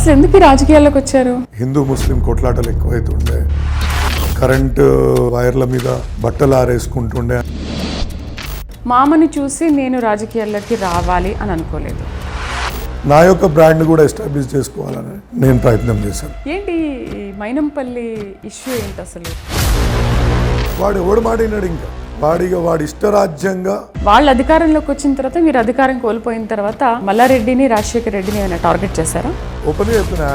అసలు ఎందుకు ఈ రాజకీయాల్లోకి వచ్చారు? హిందూ ముస్లిం కొట్లాటలు ఎక్కువైతుండే, కరెంటు వైర్ల మీద బట్టలు ఆరేసుకుంటుండే. మామని చూసి నేను రాజకీయాల్లోకి రావాలి అని అనుకోలేదు. నా యొక్క బ్రాండ్ కూడా ఎస్టాబ్లిష్ చేసుకోవాలని నేను ప్రయత్నం చేశాను. ఏంటి ఈ మైనంపల్లి ఇష్యూ ఏంటి అసలు? వాడు ఎవడు మాడినాడు, ఇంకా వాడి ఇష్టరాజ్యంగా వాళ్ళ అధికారంలోకి వచ్చిన తర్వాత, మీరు అధికారం కోల్పోయిన తర్వాత మల్లారెడ్డిని రాజశేఖర రెడ్డిని ఏమైనా టార్గెట్ చేశారా? ఓపెన్గా చెప్తున్నా.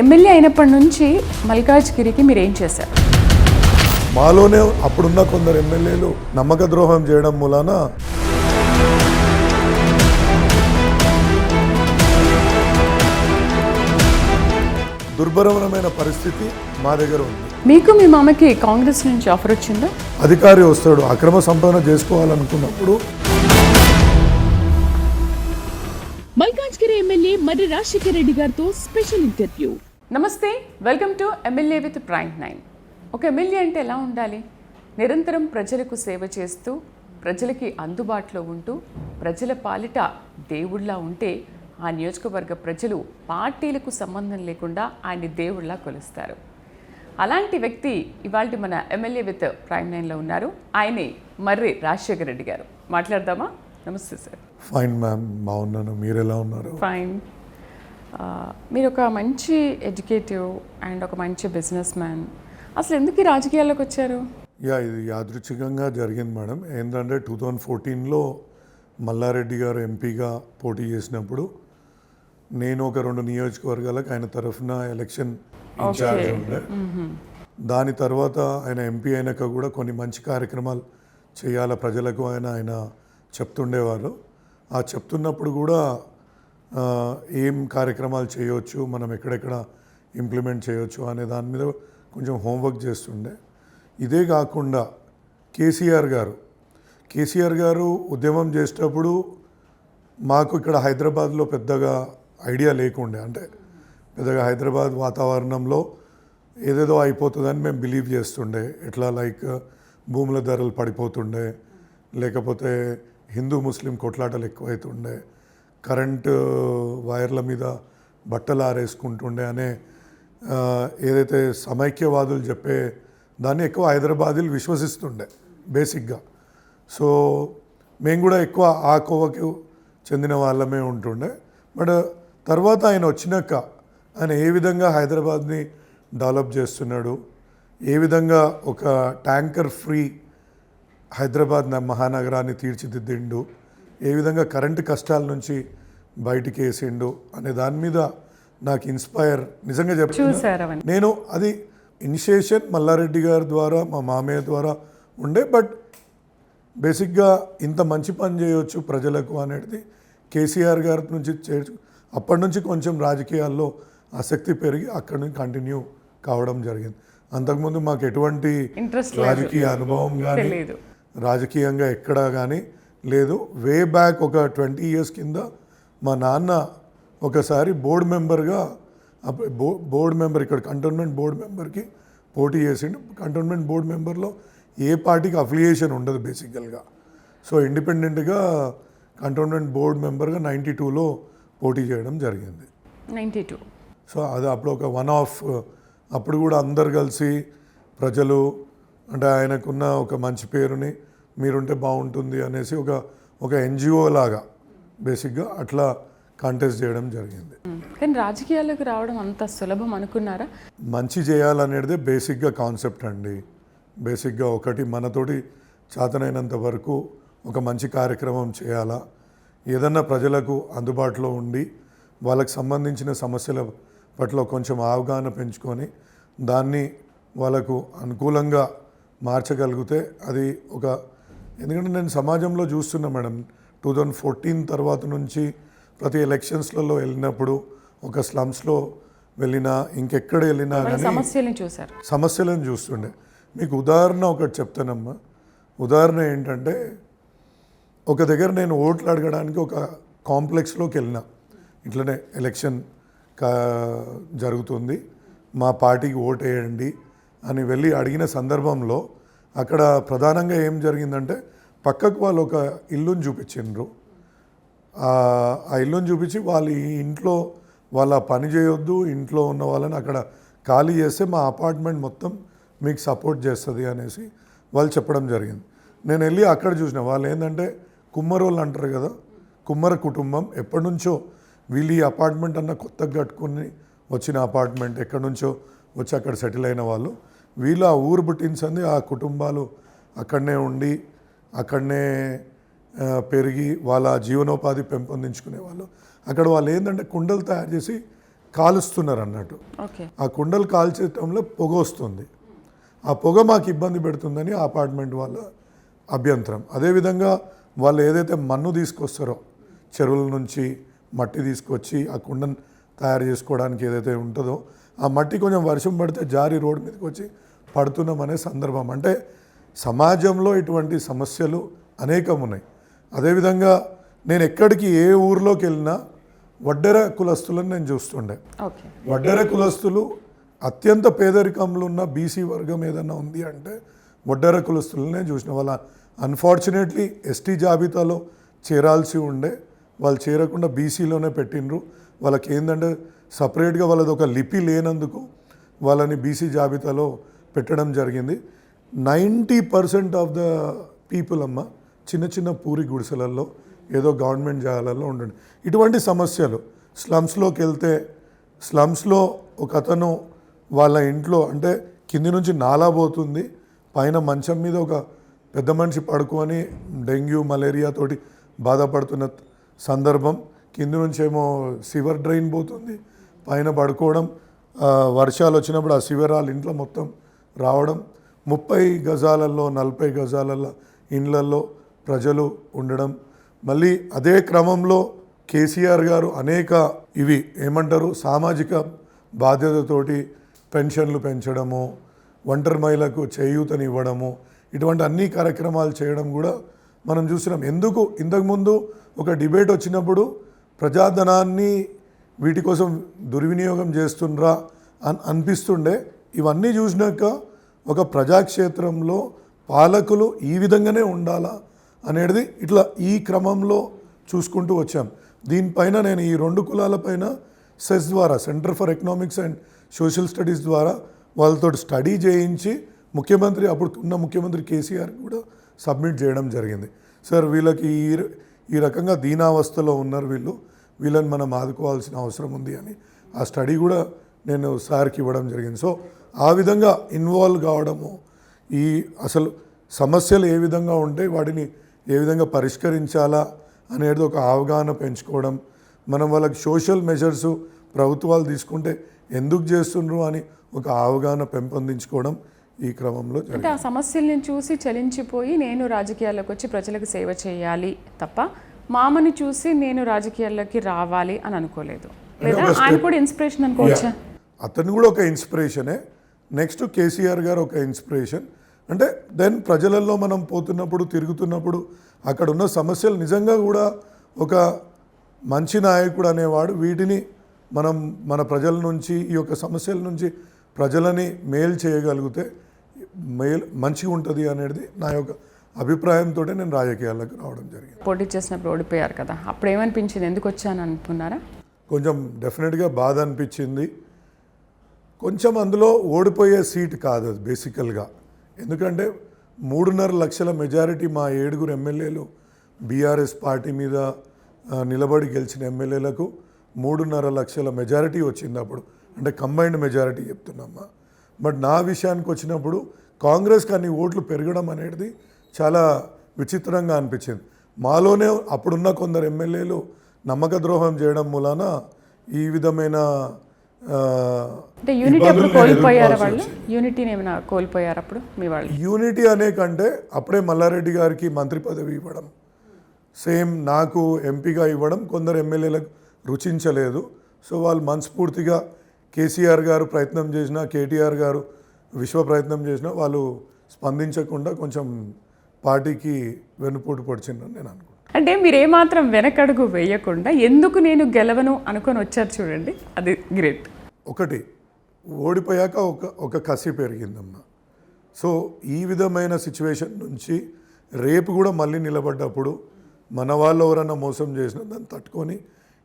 ఎమ్మెల్యే అయినప్పటి నుంచి మల్కాజ్గిరికి మీరు ఏం చేశారు? మాలోనే అప్పుడున్న కొందరు ఎమ్మెల్యేలు నమ్మక ద్రోహం చేయడం మూలాన దుర్భరమైన పరిస్థితి మా దగ్గర ఉంది. మీకు మీ మామకి కాంగ్రెస్ నుంచి ఆఫర్ వచ్చిందా? అధికారి వస్తాడు, అక్రమ సంపాదన చేసుకోవాలనుకున్నప్పుడు. మల్కాజ్గిరి ఎమ్మెల్యే మర్రి రాజశేఖర రెడ్డి గారితో స్పెషల్ ఇంటర్వ్యూ. నమస్తే, welcome to MLA with prime 9. ఒక ఎమ్మెల్యే అంటే ఎలా ఉండాలి? నిరంతరం ప్రజలకు సేవ చేస్తూ, ప్రజలకి అందుబాటులో ఉంటూ, ప్రజల పాలిట దేవుళ్ళ ఉంటే ఆ నియోజకవర్గ ప్రజలు పార్టీలకు సంబంధం లేకుండా ఆయన్ని దేవుళ్ళ కొలుస్తారు. అలాంటి వ్యక్తి ఇవాళ మన ఎమ్మెల్యే విత్ ప్రైమ్ 9లో ఉన్నారు. ఆయనే మర్రి రాజశేఖర రెడ్డి గారు. మాట్లాడదామా? నమస్తే సార్. ఫైన్ మ్యామ్, బాగున్నాను. మీరు ఎలా ఉన్నారు? ఫైన్. మీరు ఒక మంచి ఎడ్యుకేటివ్ అండ్ ఒక మంచి బిజినెస్ మ్యాన్. అసలు ఎందుకు ఈ రాజకీయాల్లోకి వచ్చారు? ఇది యాదృచ్ఛికంగా జరిగింది మేడం. ఏంటంటే 2014లో మల్లారెడ్డి గారు ఎంపీగా పోటీ చేసినప్పుడు నేను ఒక 2 నియోజకవర్గాలకు ఆయన తరఫున ఎలక్షన్ ఇన్ఛార్జ్ ఉండే. దాని తర్వాత ఆయన ఎంపీ అయినాక కూడా కొన్ని మంచి కార్యక్రమాలు చేయాల ప్రజలకు ఆయన చెప్తుండేవారు. ఆ చెప్తున్నప్పుడు కూడా ఏం కార్యక్రమాలు చేయవచ్చు, మనం ఎక్కడెక్కడ ఇంప్లిమెంట్ చేయవచ్చు అనే దాని మీద కొంచెం హోంవర్క్ చేస్తుండే. ఇదే కాకుండా కేసీఆర్ గారు ఉద్యమం చేసేటప్పుడు మాకు ఇక్కడ హైదరాబాద్లో పెద్దగా ఐడియా లేకుండే. అంటే పెద్దగా హైదరాబాద్ వాతావరణంలో ఏదేదో అయిపోతుందని మేము బిలీవ్ చేస్తుండే. ఎట్లా లైక్ భూముల ధరలు పడిపోతుండే, లేకపోతే హిందూ ముస్లిం కొట్లాటలు ఎక్కువైతుండే, కరెంటు వైర్ల మీద బట్టలు ఆరేసుకుంటుండే అనే ఏదైతే సమైక్యవాదులు చెప్పే దాన్ని ఎక్కువ హైదరాబాదీలు విశ్వసిస్తుండే బేసిక్గా. సో మేము కూడా ఎక్కువ ఆ కోవకు చెందిన వాళ్ళమే ఉంటుండే. బట్ తర్వాత ఆయన వచ్చినాక ఆయన ఏ విధంగా హైదరాబాద్ని డెవలప్ చేస్తున్నాడు, ఏ విధంగా ఒక ట్యాంకర్ ఫ్రీ హైదరాబాద్ మహానగరాన్ని తీర్చిదిద్దిండు, ఏ విధంగా కరెంటు కష్టాల నుంచి బయటికి వేసిండు అనే దాని మీద నాకు ఇన్స్పైర్ నిజంగా చెప్తాను. నేను అది ఇనిషియేషన్ మల్లారెడ్డి గారి ద్వారా, మా మామయ్య ద్వారా ఉండే. బట్ బేసిక్గా ఇంత మంచి పని చేయవచ్చు ప్రజలకు అనేది కేసీఆర్ గారి నుంచి అప్పటి నుంచి కొంచెం రాజకీయాల్లో ఆసక్తి పెరిగి అక్కడి నుంచి కంటిన్యూ కావడం జరిగింది. అంతకుముందు మాకు ఎటువంటి రాజకీయ అనుభవం కానీ రాజకీయంగా ఎక్కడా కానీ లేదు. వే బ్యాక్ ఒక 20 years కింద మా నాన్న ఒకసారి బోర్డు మెంబర్ ఇక్కడ కంటోన్మెంట్ బోర్డు మెంబర్కి పోటీ చేసిండు. కంటోన్మెంట్ బోర్డు మెంబర్లో ఏ పార్టీకి అఫిలియేషన్ ఉండదు బేసికల్గా. సో ఇండిపెండెంట్గా కంటోన్మెంట్ బోర్డు మెంబర్గా 92లో పోటీ చేయడం జరిగింది. 92. సో అది అప్పుడు ఒక వన్ ఆఫ్, అప్పుడు కూడా అందరు కలిసి ప్రజలు అంటే ఆయనకున్న ఒక మంచి పేరుని మీరుంటే బాగుంటుంది అనేసి ఒక ఎన్జిఓ లాగా బేసిక్గా అట్లా కాంటెస్ట్ చేయడం జరిగింది. కానీ రాజకీయాల్లోకి రావడం అంత సులభం అనుకున్నారా? మంచి చేయాలనేదే బేసిక్గా కాన్సెప్ట్ అండి. బేసిక్గా ఒకటి మనతోటి చేతనైనంత వరకు ఒక మంచి కార్యక్రమం చేయాలా, ఏదన్నా ప్రజలకు అందుబాటులో ఉండి వాళ్ళకి సంబంధించిన సమస్యల పట్ల కొంచెం అవగాహన పెంచుకొని దాన్ని వాళ్ళకు అనుకూలంగా మార్చగలిగితే అది ఎందుకంటే నేను సమాజంలో చూస్తున్నా మేడం, 2014 తర్వాత నుంచి ప్రతి ఎలక్షన్స్లలో వెళ్ళినప్పుడు ఒక స్లమ్స్లో వెళ్ళినా ఇంకెక్కడ వెళ్ళినా కానీ సమస్యలను చూస్తుండే. మీకు ఉదాహరణ ఒకటి చెప్తానమ్మా. ఉదాహరణ ఏంటంటే, ఒక దగ్గర నేను ఓట్లు అడగడానికి ఒక కాంప్లెక్స్లోకి వెళ్ళిన, ఇట్లనే ఎలక్షన్ జరుగుతుంది, మా పార్టీకి ఓటు వేయండి అని వెళ్ళి అడిగిన సందర్భంలో అక్కడ ప్రధానంగా ఏం జరిగిందంటే పక్కకు వాళ్ళు ఒక ఇల్లుని చూపించిండ్రు. ఆ ఇల్లుని చూపించి వాళ్ళ ఇంట్లో వాళ్ళ పని చేయొద్దు, ఇంట్లో ఉన్న వాళ్ళని అక్కడ ఖాళీ చేస్తే మా అపార్ట్మెంట్ మొత్తం మీకు సపోర్ట్ చేస్తుంది అనేసి వాళ్ళు చెప్పడం జరిగింది. నేను వెళ్ళి అక్కడ చూసిన వాళ్ళు ఏంటంటే కుమ్మరోళ్ళు అంటారు కదా, కుమ్మర కుటుంబం ఎప్పటి నుంచో వీళ్ళు ఈ అపార్ట్మెంట్ అన్న కొత్తగా కట్టుకుని వచ్చిన అపార్ట్మెంట్, ఎక్కడి నుంచో వచ్చి అక్కడ సెటిల్ అయిన వాళ్ళు. వీళ్ళు ఆ ఊరు పుట్టించింది, ఆ కుటుంబాలు అక్కడనే ఉండి అక్కడనే పెరిగి వాళ్ళ జీవనోపాధి పెంపొందించుకునే వాళ్ళు. అక్కడ వాళ్ళు ఏంటంటే కుండలు తయారు చేసి కాలుస్తున్నారు అన్నట్టు. ఆ కుండలు కాల్చేయటంలో పొగ వస్తుంది. ఆ పొగ మాకు ఇబ్బంది పెడుతుందని ఆ అపార్ట్మెంట్ వాళ్ళ అభ్యంతరం. అదేవిధంగా వాళ్ళు ఏదైతే మన్ను తీసుకొస్తారో చెరువుల నుంచి మట్టి తీసుకొచ్చి ఆ కుండను తయారు చేసుకోవడానికి ఏదైతే ఉంటుందో ఆ మట్టి కొంచెం వర్షం పడితే జారి రోడ్డు మీదకి వచ్చి పడుతున్నామనే సందర్భం. అంటే సమాజంలో ఇటువంటి సమస్యలు అనేకం ఉన్నాయి. అదేవిధంగా నేను ఎక్కడికి ఏ ఊర్లోకి వెళ్ళినా వడ్డెర కులస్తులను నేను చూస్తుండే. వడ్డెర కులస్తులు అత్యంత పేదరికంలో ఉన్న బీసీ వర్గం ఏదన్నా ఉంది అంటే వడ్డెర కులస్తులనే చూసిన. వాళ్ళ అన్ఫార్చునేట్లీ ఎస్టీ జాబితాలో చేరాల్సి ఉండే, వాళ్ళు చేరకుండా బీసీలోనే పెట్టిండ్రు. వాళ్ళకి ఏంటంటే సపరేట్గా వాళ్ళది ఒక లిపి లేనందుకు వాళ్ళని బీసీ జాబితాలో పెట్టడం జరిగింది. 90% ఆఫ్ ద పీపుల్ అమ్మ చిన్న చిన్న పూరి గుడిసెలలో ఏదో గవర్నమెంట్ జాగాలలో ఉండండి. ఇటువంటి సమస్యలు స్లమ్స్లోకి వెళ్తే స్లమ్స్లో ఒక అతను వాళ్ళ ఇంట్లో అంటే కింది నుంచి నాలా పోతుంది, పైన మంచం మీద ఒక పెద్ద మనిషి పడుకొని డెంగ్యూ మలేరియా తోటి బాధపడుతున్న సందర్భం, కింది నుంచి ఏమో సివర్ డ్రైన్ పోతుంది, పైన పడుకోవడం, వర్షాలు వచ్చినప్పుడు ఆ సివరాలు ఇంట్లో మొత్తం రావడం, 30 గజాలలో 40 గజాలలో ఇండ్లలో ప్రజలు ఉండడం. మళ్ళీ అదే క్రమంలో కేసీఆర్ గారు అనేక ఇవి ఏమంటారు సామాజిక బాధ్యతతోటి పెన్షన్లు పెంచడము, ఒంటరి మహిళలకు చేయూతనివ్వడము, ఇటువంటి అన్ని కార్యక్రమాలు చేయడం కూడా మనం చూసినాం. ఎందుకు ఇంతకుముందు ఒక డిబేట్ వచ్చినప్పుడు ప్రజాధనాన్ని వీటి కోసం దుర్వినియోగం చేస్తుండ్రా అని అనిపిస్తుండే. ఇవన్నీ చూసినాక ఒక ప్రజాక్షేత్రంలో పాలకులు ఈ విధంగానే ఉండాలా అనేది ఇట్లా ఈ క్రమంలో చూసుకుంటూ వచ్చాం. దీనిపైన నేను ఈ 2 కులాలపైన సెస్ ద్వారా centre for economics and social studies ద్వారా వాళ్ళతో స్టడీ చేయించి ముఖ్యమంత్రి అప్పుడు ఉన్న ముఖ్యమంత్రి కేసీఆర్ కూడా సబ్మిట్ చేయడం జరిగింది. సార్ వీళ్ళకి ఈ రకంగా దీనావస్థలో ఉన్నారు, వీళ్ళని మనం ఆదుకోవాల్సిన అవసరం ఉంది అని ఆ స్టడీ కూడా నేను సార్కి ఇవ్వడం జరిగింది. సో ఆ విధంగా ఇన్వాల్వ్ కావడము, ఈ అసలు సమస్యలు ఏ విధంగా ఉంటే వాటిని ఏ విధంగా పరిష్కరించాలా అనేది ఒక అవగాహన పెంచుకోవడం, మనం వాళ్ళకి సోషల్ మెజర్స్ ప్రభుత్వాలు తీసుకుంటే ఎందుకు చేస్తుండ్రు అని ఒక అవగాహన పెంపొందించుకోవడం ఈ క్రమంలో అంటే ఆ సమస్యలను చూసి చలించిపోయి నేను రాజకీయాల్లోకి వచ్చి ప్రజలకు సేవ చేయాలి తప్ప మామని చూసి నేను రాజకీయాల్లోకి రావాలి అని అనుకోలేదు. లేదా ఆయన కూడా ఇన్స్పిరేషన్ అనుకోవచ్చా? అతను కూడా ఒక ఇన్స్పిరేషనే. నెక్స్ట్ కేసీఆర్ గారు ఒక ఇన్స్పిరేషన్. అంటే దెన్ ప్రజలలో మనం పోతున్నప్పుడు తిరుగుతున్నప్పుడు అక్కడ ఉన్న సమస్యలు నిజంగా కూడా ఒక మంచి నాయకుడు అనేవాడు వీటిని మనం మన ప్రజల నుంచి ఈ యొక్క సమస్యల నుంచి ప్రజలని మేలు చేయగలిగితే మంచిగా ఉంటుంది అనేది నా యొక్క అభిప్రాయంతో నేను రాజకీయాల్లోకి రావడం జరిగింది. పోటీ చేసినప్పుడు ఓడిపోయారు కదా, అప్పుడు ఏమనిపించింది? ఎందుకు వచ్చాను అనుకున్నారా? కొంచెం డెఫినెట్గా బాధ అనిపించింది. కొంచెం అందులో ఓడిపోయే సీట్ కాదు అది బేసికల్గా. ఎందుకంటే 3.5 లక్షల మెజారిటీ మా 7 ఎమ్మెల్యేలు బీఆర్ఎస్ పార్టీ మీద నిలబడి గెలిచిన ఎమ్మెల్యేలకు 3.5 లక్షల మెజారిటీ వచ్చింది అప్పుడు. అంటే కంబైన్డ్ మెజారిటీ చెప్తున్నామ్మా. బట్ నా విషయానికి వచ్చినప్పుడు కాంగ్రెస్కి అన్ని ఓట్లు పెరగడం అనేది చాలా విచిత్రంగా అనిపించింది. మాలోనే అప్పుడున్న కొందరు ఎమ్మెల్యేలు నమ్మక ద్రోహం చేయడం మూలాన ఈ విధమైన యూనిటీ అనే కంటే అప్పుడే మల్లారెడ్డి గారికి మంత్రి పదవి ఇవ్వడం, సేమ్ నాకు ఎంపీగా ఇవ్వడం కొందరు ఎమ్మెల్యేలకు రుచించలేదు. సో వాళ్ళు మనస్ఫూర్తిగా కేసీఆర్ గారు ప్రయత్నం చేసినా, కేటీఆర్ గారు విశ్వ ప్రయత్నం చేసినా వాళ్ళు స్పందించకుండా కొంచెం పార్టీకి వెన్నుపోటు పొడిచిందని నేను అనుకుంటున్నాను. అంటే మీరు ఏమాత్రం వెనకడుగు వేయకుండా ఎందుకు నేను గెలవను అనుకొని వచ్చారు చూడండి, అది గ్రేట్. ఒకటి ఓడిపోయాక ఒక కసి పెరిగిందమ్మా. సో ఈ విధమైన సిచ్యువేషన్ నుంచి రేపు కూడా మళ్ళీ నిలబడ్డప్పుడు మన వాళ్ళు ఎవరన్నా మోసం చేసినా దాన్ని తట్టుకొని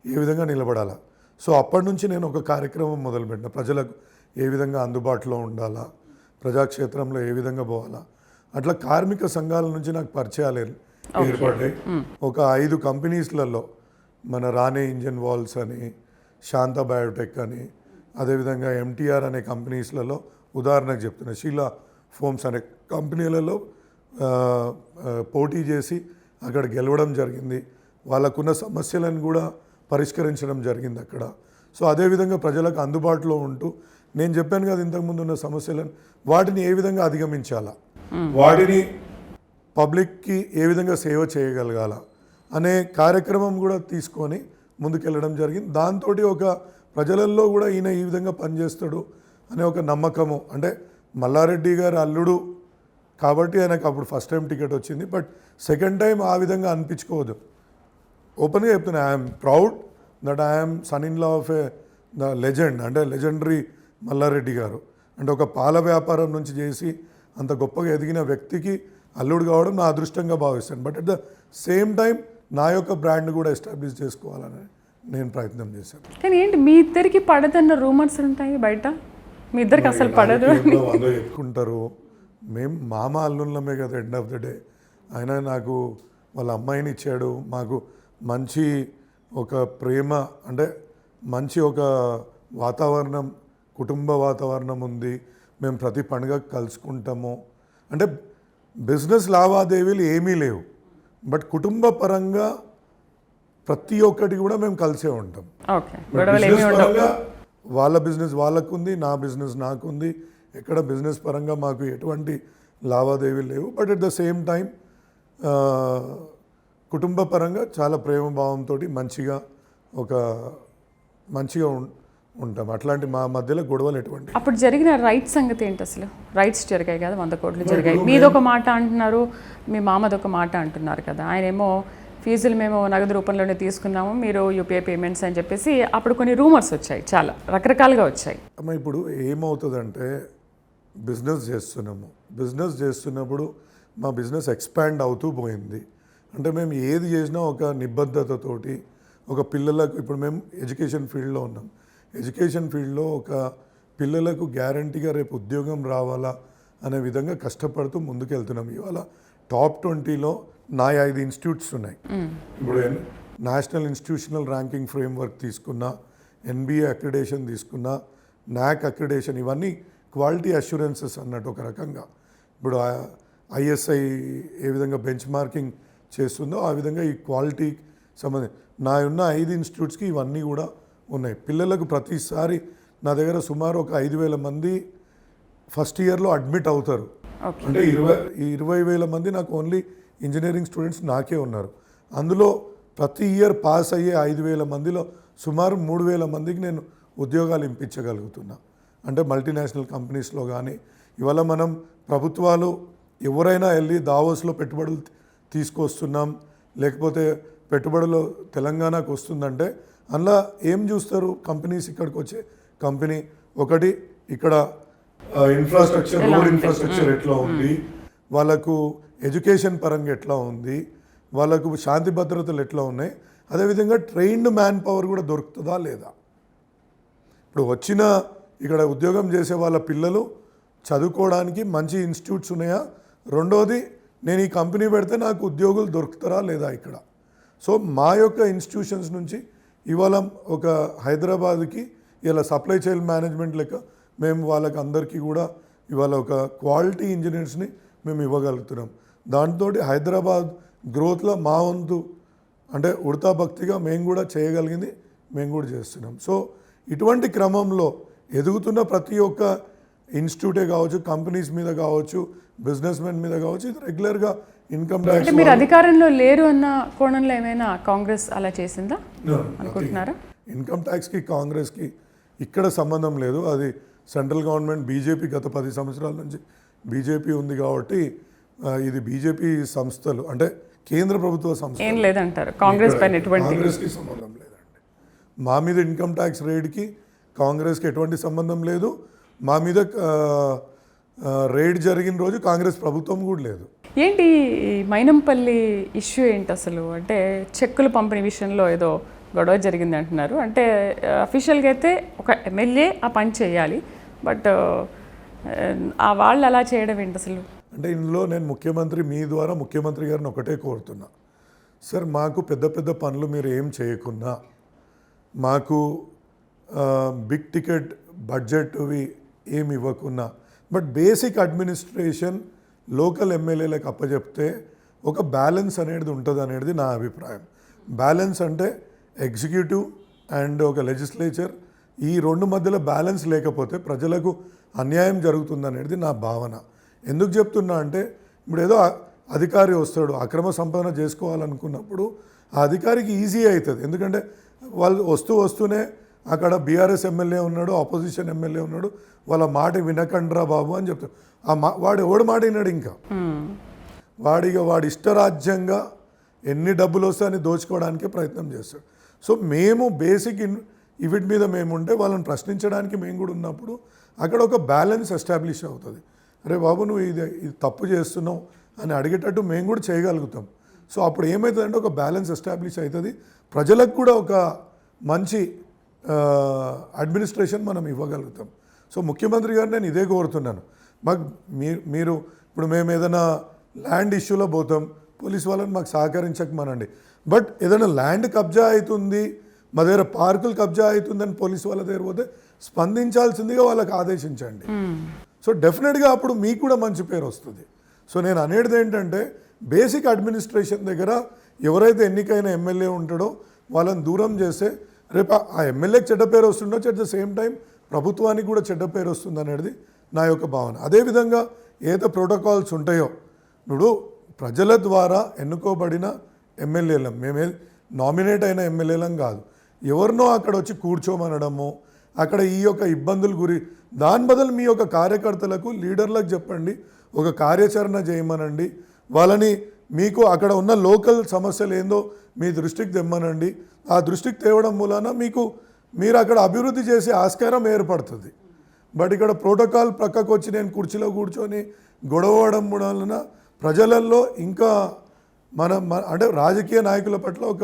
ఏ విధంగా నిలబడాలా. సో అప్పటి నుంచి నేను ఒక కార్యక్రమం మొదలుపెట్టిన, ప్రజలకు ఏ విధంగా అందుబాటులో ఉండాలా, ప్రజాక్షేత్రంలో ఏ విధంగా పోవాలా. అట్లా కార్మిక సంఘాల నుంచి నాకు పరిచయాలు ఏర్పడ్డాయి. ఒక 5 కంపెనీస్లలో మన రాణే ఇంజన్ వాల్స్ అని, శాంత బయోటెక్ అని, అదేవిధంగా ఎంటీఆర్ అనే కంపెనీస్లలో ఉదాహరణకు చెప్తున్నా, షీలా ఫోమ్స్ అనే కంపెనీలలో పోటీ చేసి అక్కడ గెలవడం జరిగింది. వాళ్ళకున్న సమస్యలను కూడా పరిష్కరించడం జరిగింది అక్కడ. సో అదేవిధంగా ప్రజలకు అందుబాటులో ఉంటూ నేను చెప్పాను కదా ఇంతకుముందు ఉన్న సమస్యలను, వాటిని ఏ విధంగా అధిగమించాలా, వాటిని పబ్లిక్కి ఏ విధంగా సేవ చేయగలగాల అనే కార్యక్రమం కూడా తీసుకొని ముందుకెళ్ళడం జరిగింది. దాంతో ఒక ప్రజలలో కూడా ఈయన ఈ విధంగా పనిచేస్తాడు అనే ఒక నమ్మకము, అంటే మల్లారెడ్డి గారి అల్లుడు కాబట్టి ఆయనకు అప్పుడు ఫస్ట్ టైం టికెట్ వచ్చింది. బట్ సెకండ్ టైం ఆ విధంగా అనిపించుకోవద్దు. ఓపెన్గా చెప్తున్నా, I'm proud that I'm son in law of a the legend, అంటే లెజెండరీ మల్లారెడ్డి గారు. అంటే ఒక పాల వ్యాపారం నుంచి చేసి అంత గొప్పగా ఎదిగిన వ్యక్తికి అల్లుడు కావడం నా అదృష్టంగా భావిస్తాను. But at the same time నా యొక్క బ్రాండ్ కూడా ఎస్టాబ్లిష్ చేసుకోవాలని నేను ప్రయత్నం చేశాను. కానీ ఏంటి మీ ఇద్దరికి పడదన్న రూమర్స్ ఉంటాయి బయట, మీ ఇద్దరికి అసలు పడదు వాళ్ళు చెప్పుకుంటారు. మేము మామ అల్లుళ్ళమే కదా ఎండ్ ఆఫ్ ద డే. ఆయన నాకు వాళ్ళ అమ్మాయిని ఇచ్చాడు, మాకు మంచి ఒక ప్రేమ, అంటే మంచి ఒక వాతావరణం, కుటుంబ వాతావరణం ఉంది. మేము ప్రతి పండుగ కలుసుకుంటాము. అంటే బిజినెస్ లావాదేవీలు ఏమీ లేవు, బట్ కుటుంబ పరంగా ప్రతి ఒక్కటి కూడా మేము కలిసే ఉంటాం. బిజినెస్ పరంగా వాళ్ళ బిజినెస్ వాళ్ళకుంది, నా బిజినెస్ నాకుంది. ఎక్కడ బిజినెస్ పరంగా మాకు ఎటువంటి లావాదేవీలు లేవు. But at the same time కుటుంబ పరంగా చాలా ప్రేమ భావంతో మంచిగా ఉంటాం. అట్లాంటి మా మధ్యలో గొడవలు ఎటువంటి. అప్పుడు జరిగిన రైట్స్ సంగతి ఏంటి అసలు? రైట్స్ జరిగాయి కదా, 100 కోట్లు జరిగాయి. మీదొక మాట అంటున్నారు, మీ మామదొక మాట అంటున్నారు కదా. ఆయనేమో ఫీజులు మేము నగదు రూపంలోనే తీసుకున్నాము, మీరు యూపీఐ పేమెంట్స్ అని చెప్పేసి అప్పుడు కొన్ని రూమర్స్ వచ్చాయి, చాలా రకరకాలుగా వచ్చాయి. అమ్మ ఇప్పుడు ఏమవుతుందంటే బిజినెస్ చేస్తున్నప్పుడు మా బిజినెస్ ఎక్స్పాండ్ అవుతూ పోయింది. అంటే మేము ఏది చేసినా ఒక నిబద్ధతతోటి, ఒక పిల్లలకు, ఇప్పుడు మేము ఎడ్యుకేషన్ ఫీల్డ్లో ఉన్నాం, ఎడ్యుకేషన్ ఫీల్డ్లో ఒక పిల్లలకు గ్యారంటీగా రేపు ఉద్యోగం రావాలా అనే విధంగా కష్టపడుతూ ముందుకెళ్తున్నాం. ఇవాళ టాప్ 20లో నా 5 ఇన్స్టిట్యూట్స్ ఉన్నాయి. ఇప్పుడు నేషనల్ ఇన్స్టిట్యూషనల్ ర్యాంకింగ్ ఫ్రేమ్వర్క్ తీసుకున్నా, ఎన్బిఏ అక్రిడేషన్ తీసుకున్నా, నాక్ అక్రిడేషన్, ఇవన్నీ క్వాలిటీ అష్యూరెన్సెస్ అన్నట్టు ఒక రకంగా. ఇప్పుడు ఐఎస్ఐ ఏ విధంగా బెంచ్ మార్కింగ్ చేస్తుందో ఆ విధంగా ఈ క్వాలిటీ సంబంధించి నా ఉన్న 5 ఇన్స్టిట్యూట్స్కి ఇవన్నీ కూడా ఉన్నాయి. పిల్లలకు ప్రతిసారి నా దగ్గర సుమారు ఒక 5,000 మంది ఫస్ట్ ఇయర్లో అడ్మిట్ అవుతారు. అంటే 20,000 మంది నాకు ఓన్లీ ఇంజనీరింగ్ స్టూడెంట్స్ నాకే ఉన్నారు. అందులో ప్రతి ఇయర్ పాస్ అయ్యే 5,000 మందిలో సుమారు 3,000 మందికి నేను ఉద్యోగాలు ఇప్పించగలుగుతున్నా. అంటే మల్టీనేషనల్ కంపెనీస్లో కానీ, ఇవాళ మనం ప్రభుత్వాలు ఎవరైనా వెళ్ళి దావోస్లో పెట్టుబడులు తీసుకొస్తున్నాం, లేకపోతే పెట్టుబడులు తెలంగాణకు వస్తుందంటే అందులో ఏం చూస్తారు? కంపెనీస్ ఇక్కడికి వచ్చే కంపెనీ ఒకటి, ఇక్కడ ఇన్ఫ్రాస్ట్రక్చర్, రోడ్ ఇన్ఫ్రాస్ట్రక్చర్ ఎట్లా ఉంది, వాళ్ళకు ఎడ్యుకేషన్ పరంగా ఎట్లా ఉంది, వాళ్ళకు శాంతి భద్రతలు ఎట్లా ఉన్నాయి, అదేవిధంగా ట్రైన్డ్ మ్యాన్ పవర్ కూడా దొరుకుతుందా లేదా. ఇప్పుడు వచ్చిన ఇక్కడ ఉద్యోగం చేసే వాళ్ళ పిల్లలు చదువుకోవడానికి మంచి ఇన్స్టిట్యూట్స్ ఉన్నాయా, రెండోది నేను ఈ కంపెనీ పెడితే నాకు ఉద్యోగులు దొరుకుతారా లేదా ఇక్కడ. సో మా యొక్క ఇన్స్టిట్యూషన్స్ నుంచి ఇవాళ ఒక హైదరాబాద్కి ఇలా సప్లై చైన్ మేనేజ్మెంట్ లెక్క మేము వాళ్ళకి అందరికీ కూడా ఇవాళ ఒక క్వాలిటీ ఇంజనీర్స్ని మేము ఇవ్వగలుగుతున్నాం. దాంతో హైదరాబాద్ గ్రోత్లో మా వంతు అంటే ఉడతా భక్తిగా మేము కూడా చేయగలిగింది మేము కూడా చేస్తున్నాం. సో ఇటువంటి క్రమంలో ఎదుగుతున్న ప్రతి ఒక్క ఇన్స్టిట్యూటే కావచ్చు, కంపెనీస్ మీద కావచ్చు, బిజినెస్ మెన్ మీద కావచ్చు, ఇది రెగ్యులర్గా ఇన్కమ్ ట్యాక్స్. మీరు అధికారంలో లేరు అన్న కోణంలో ఏమైనా కాంగ్రెస్ అలా చేసిందా అనుకుంటున్నారా? ఇన్కమ్ ట్యాక్స్కి కాంగ్రెస్కి ఇక్కడ సంబంధం లేదు. అది సెంట్రల్ గవర్నమెంట్ బీజేపీ గత 10 సంవత్సరాల నుంచి బీజేపీ ఉంది కాబట్టి ఇది బీజేపీ సంస్థలు, అంటే కేంద్ర ప్రభుత్వ సంస్థ ఏం లేదంటారు. కాంగ్రెస్కి సంబంధం లేదండి. మా మీద ఇన్కమ్ ట్యాక్స్ రేట్కి కాంగ్రెస్కి ఎటువంటి సంబంధం లేదు. మా మీద రైడ్ జరిగిన రోజు కాంగ్రెస్ ప్రభుత్వం కూడా లేదు. ఏంటి ఈ మైనంపల్లి ఇష్యూ ఏంటి అసలు? అంటే చెక్కులు పంపిణీ విషయంలో ఏదో గొడవ జరిగింది అంటున్నారు. అంటే అఫీషియల్గా అయితే ఒక ఎమ్మెల్యే ఆ పని చేయాలి, బట్ ఆ వాళ్ళు అలా చేయడం ఏంటి అసలు? అంటే ఇందులో నేను ముఖ్యమంత్రి మీ ద్వారా ముఖ్యమంత్రి గారిని ఒకటే కోరుతున్నా, సార్ మాకు పెద్ద పెద్ద పనులు మీరు ఏం చేయకున్నా, మాకు బిగ్ టికెట్ బడ్జెట్వి ఏమి ఇవ్వకున్నా, బట్ బేసిక్ అడ్మినిస్ట్రేషన్ లోకల్ ఎమ్మెల్యేలకు అప్పచెప్తే ఒక బ్యాలెన్స్ అనేది ఉంటుంది అనేది నా అభిప్రాయం. బ్యాలెన్స్ అంటే ఎగ్జిక్యూటివ్ అండ్ ఒక లెజిస్లేచర్, ఈ రెండు మధ్యలో బ్యాలెన్స్ లేకపోతే ప్రజలకు అన్యాయం జరుగుతుంది అనేది నా భావన. ఎందుకు చెప్తున్నా అంటే ఇప్పుడు ఏదో అధికారి వస్తాడు అక్రమ సంపాదన చేసుకోవాలనుకున్నప్పుడు ఆ అధికారికి ఈజీ అవుతుంది. ఎందుకంటే వాళ్ళు వస్తూనే అక్కడ బీఆర్ఎస్ ఎమ్మెల్యే ఉన్నాడు, ఆపోజిషన్ ఎమ్మెల్యే ఉన్నాడు, వాళ్ళ మాట వినకండ్రా బాబు అని చెప్తాడు. వాడు ఎవడు మాట విన్నాడు, ఇంకా వాడి ఇష్టరాజ్యంగా ఎన్ని డబ్బులు వస్తాయని దోచుకోవడానికే ప్రయత్నం చేస్తాడు. సో మేము బేసిక్ వీటి మీద మేము ఉంటే వాళ్ళని ప్రశ్నించడానికి మేము కూడా ఉన్నప్పుడు అక్కడ ఒక బ్యాలెన్స్ ఎస్టాబ్లిష్ అవుతుంది. అరే బాబు నువ్వు ఇది తప్పు చేస్తున్నావు అని అడిగేటట్టు మేము కూడా చేయగలుగుతాం. సో అప్పుడు ఏమవుతుందంటే ఒక బ్యాలెన్స్ ఎస్టాబ్లిష్ అవుతుంది, ప్రజలకు కూడా ఒక మంచి అడ్మినిస్ట్రేషన్ మనం ఇవ్వగలుగుతాం. సో ముఖ్యమంత్రి గారు నేను ఇదే కోరుతున్నాను, మాకు మీరు ఇప్పుడు మేము ఏదైనా ల్యాండ్ ఇష్యూలో పోతాం, పోలీస్ వాళ్ళని మాకు సహకరించకమనండి. బట్ ఏదైనా ల్యాండ్ కబ్జా అవుతుంది, మా దగ్గర పార్కులు కబ్జా అవుతుందని పోలీస్ వాళ్ళ దగ్గర పోతే స్పందించాల్సిందిగా వాళ్ళకి ఆదేశించండి. సో డెఫినెట్గా అప్పుడు మీకు కూడా మంచి పేరు వస్తుంది. సో నేను అనేది ఏంటంటే బేసిక్ అడ్మినిస్ట్రేషన్ దగ్గర ఎవరైతే ఎన్నికైన ఎమ్మెల్యే ఉంటాడో వాళ్ళని దూరం చేస్తే రేపు ఆ ఎమ్మెల్యేకి చెడ్డ పేరు వస్తుండొచ్చు, అట్ ద సేమ్ టైం ప్రభుత్వానికి కూడా చెడ్డ పేరు వస్తుంది అనేది నా యొక్క భావన. అదేవిధంగా ఏదో ప్రోటోకాల్స్ ఉంటాయో, ఇప్పుడు ప్రజల ద్వారా ఎన్నుకోబడిన ఎమ్మెల్యేలం, మేమే నామినేట్ అయిన ఎమ్మెల్యేలం కాదు, ఎవరినో అక్కడ వచ్చి కూర్చోమనడము, అక్కడ ఈ యొక్క ఇబ్బందుల దాని బదులు మీ యొక్క కార్యకర్తలకు లీడర్లకు చెప్పండి, ఒక కార్యాచరణ చేయమనండి, వాళ్ళని మీకు అక్కడ ఉన్న లోకల్ సమస్యలు ఏందో మీ దృష్టికి తెమ్మనండి. ఆ దృష్టికి తేవడం మూలాన మీరు అక్కడ అభివృద్ధి చేసే ఆస్కారం ఏర్పడుతుంది. బట్ ఇక్కడ ప్రోటోకాల్ ప్రక్కకు వచ్చి నేను కుర్చీలో కూర్చొని గొడవడం వలన ప్రజలలో ఇంకా అంటే రాజకీయ నాయకుల పట్ల ఒక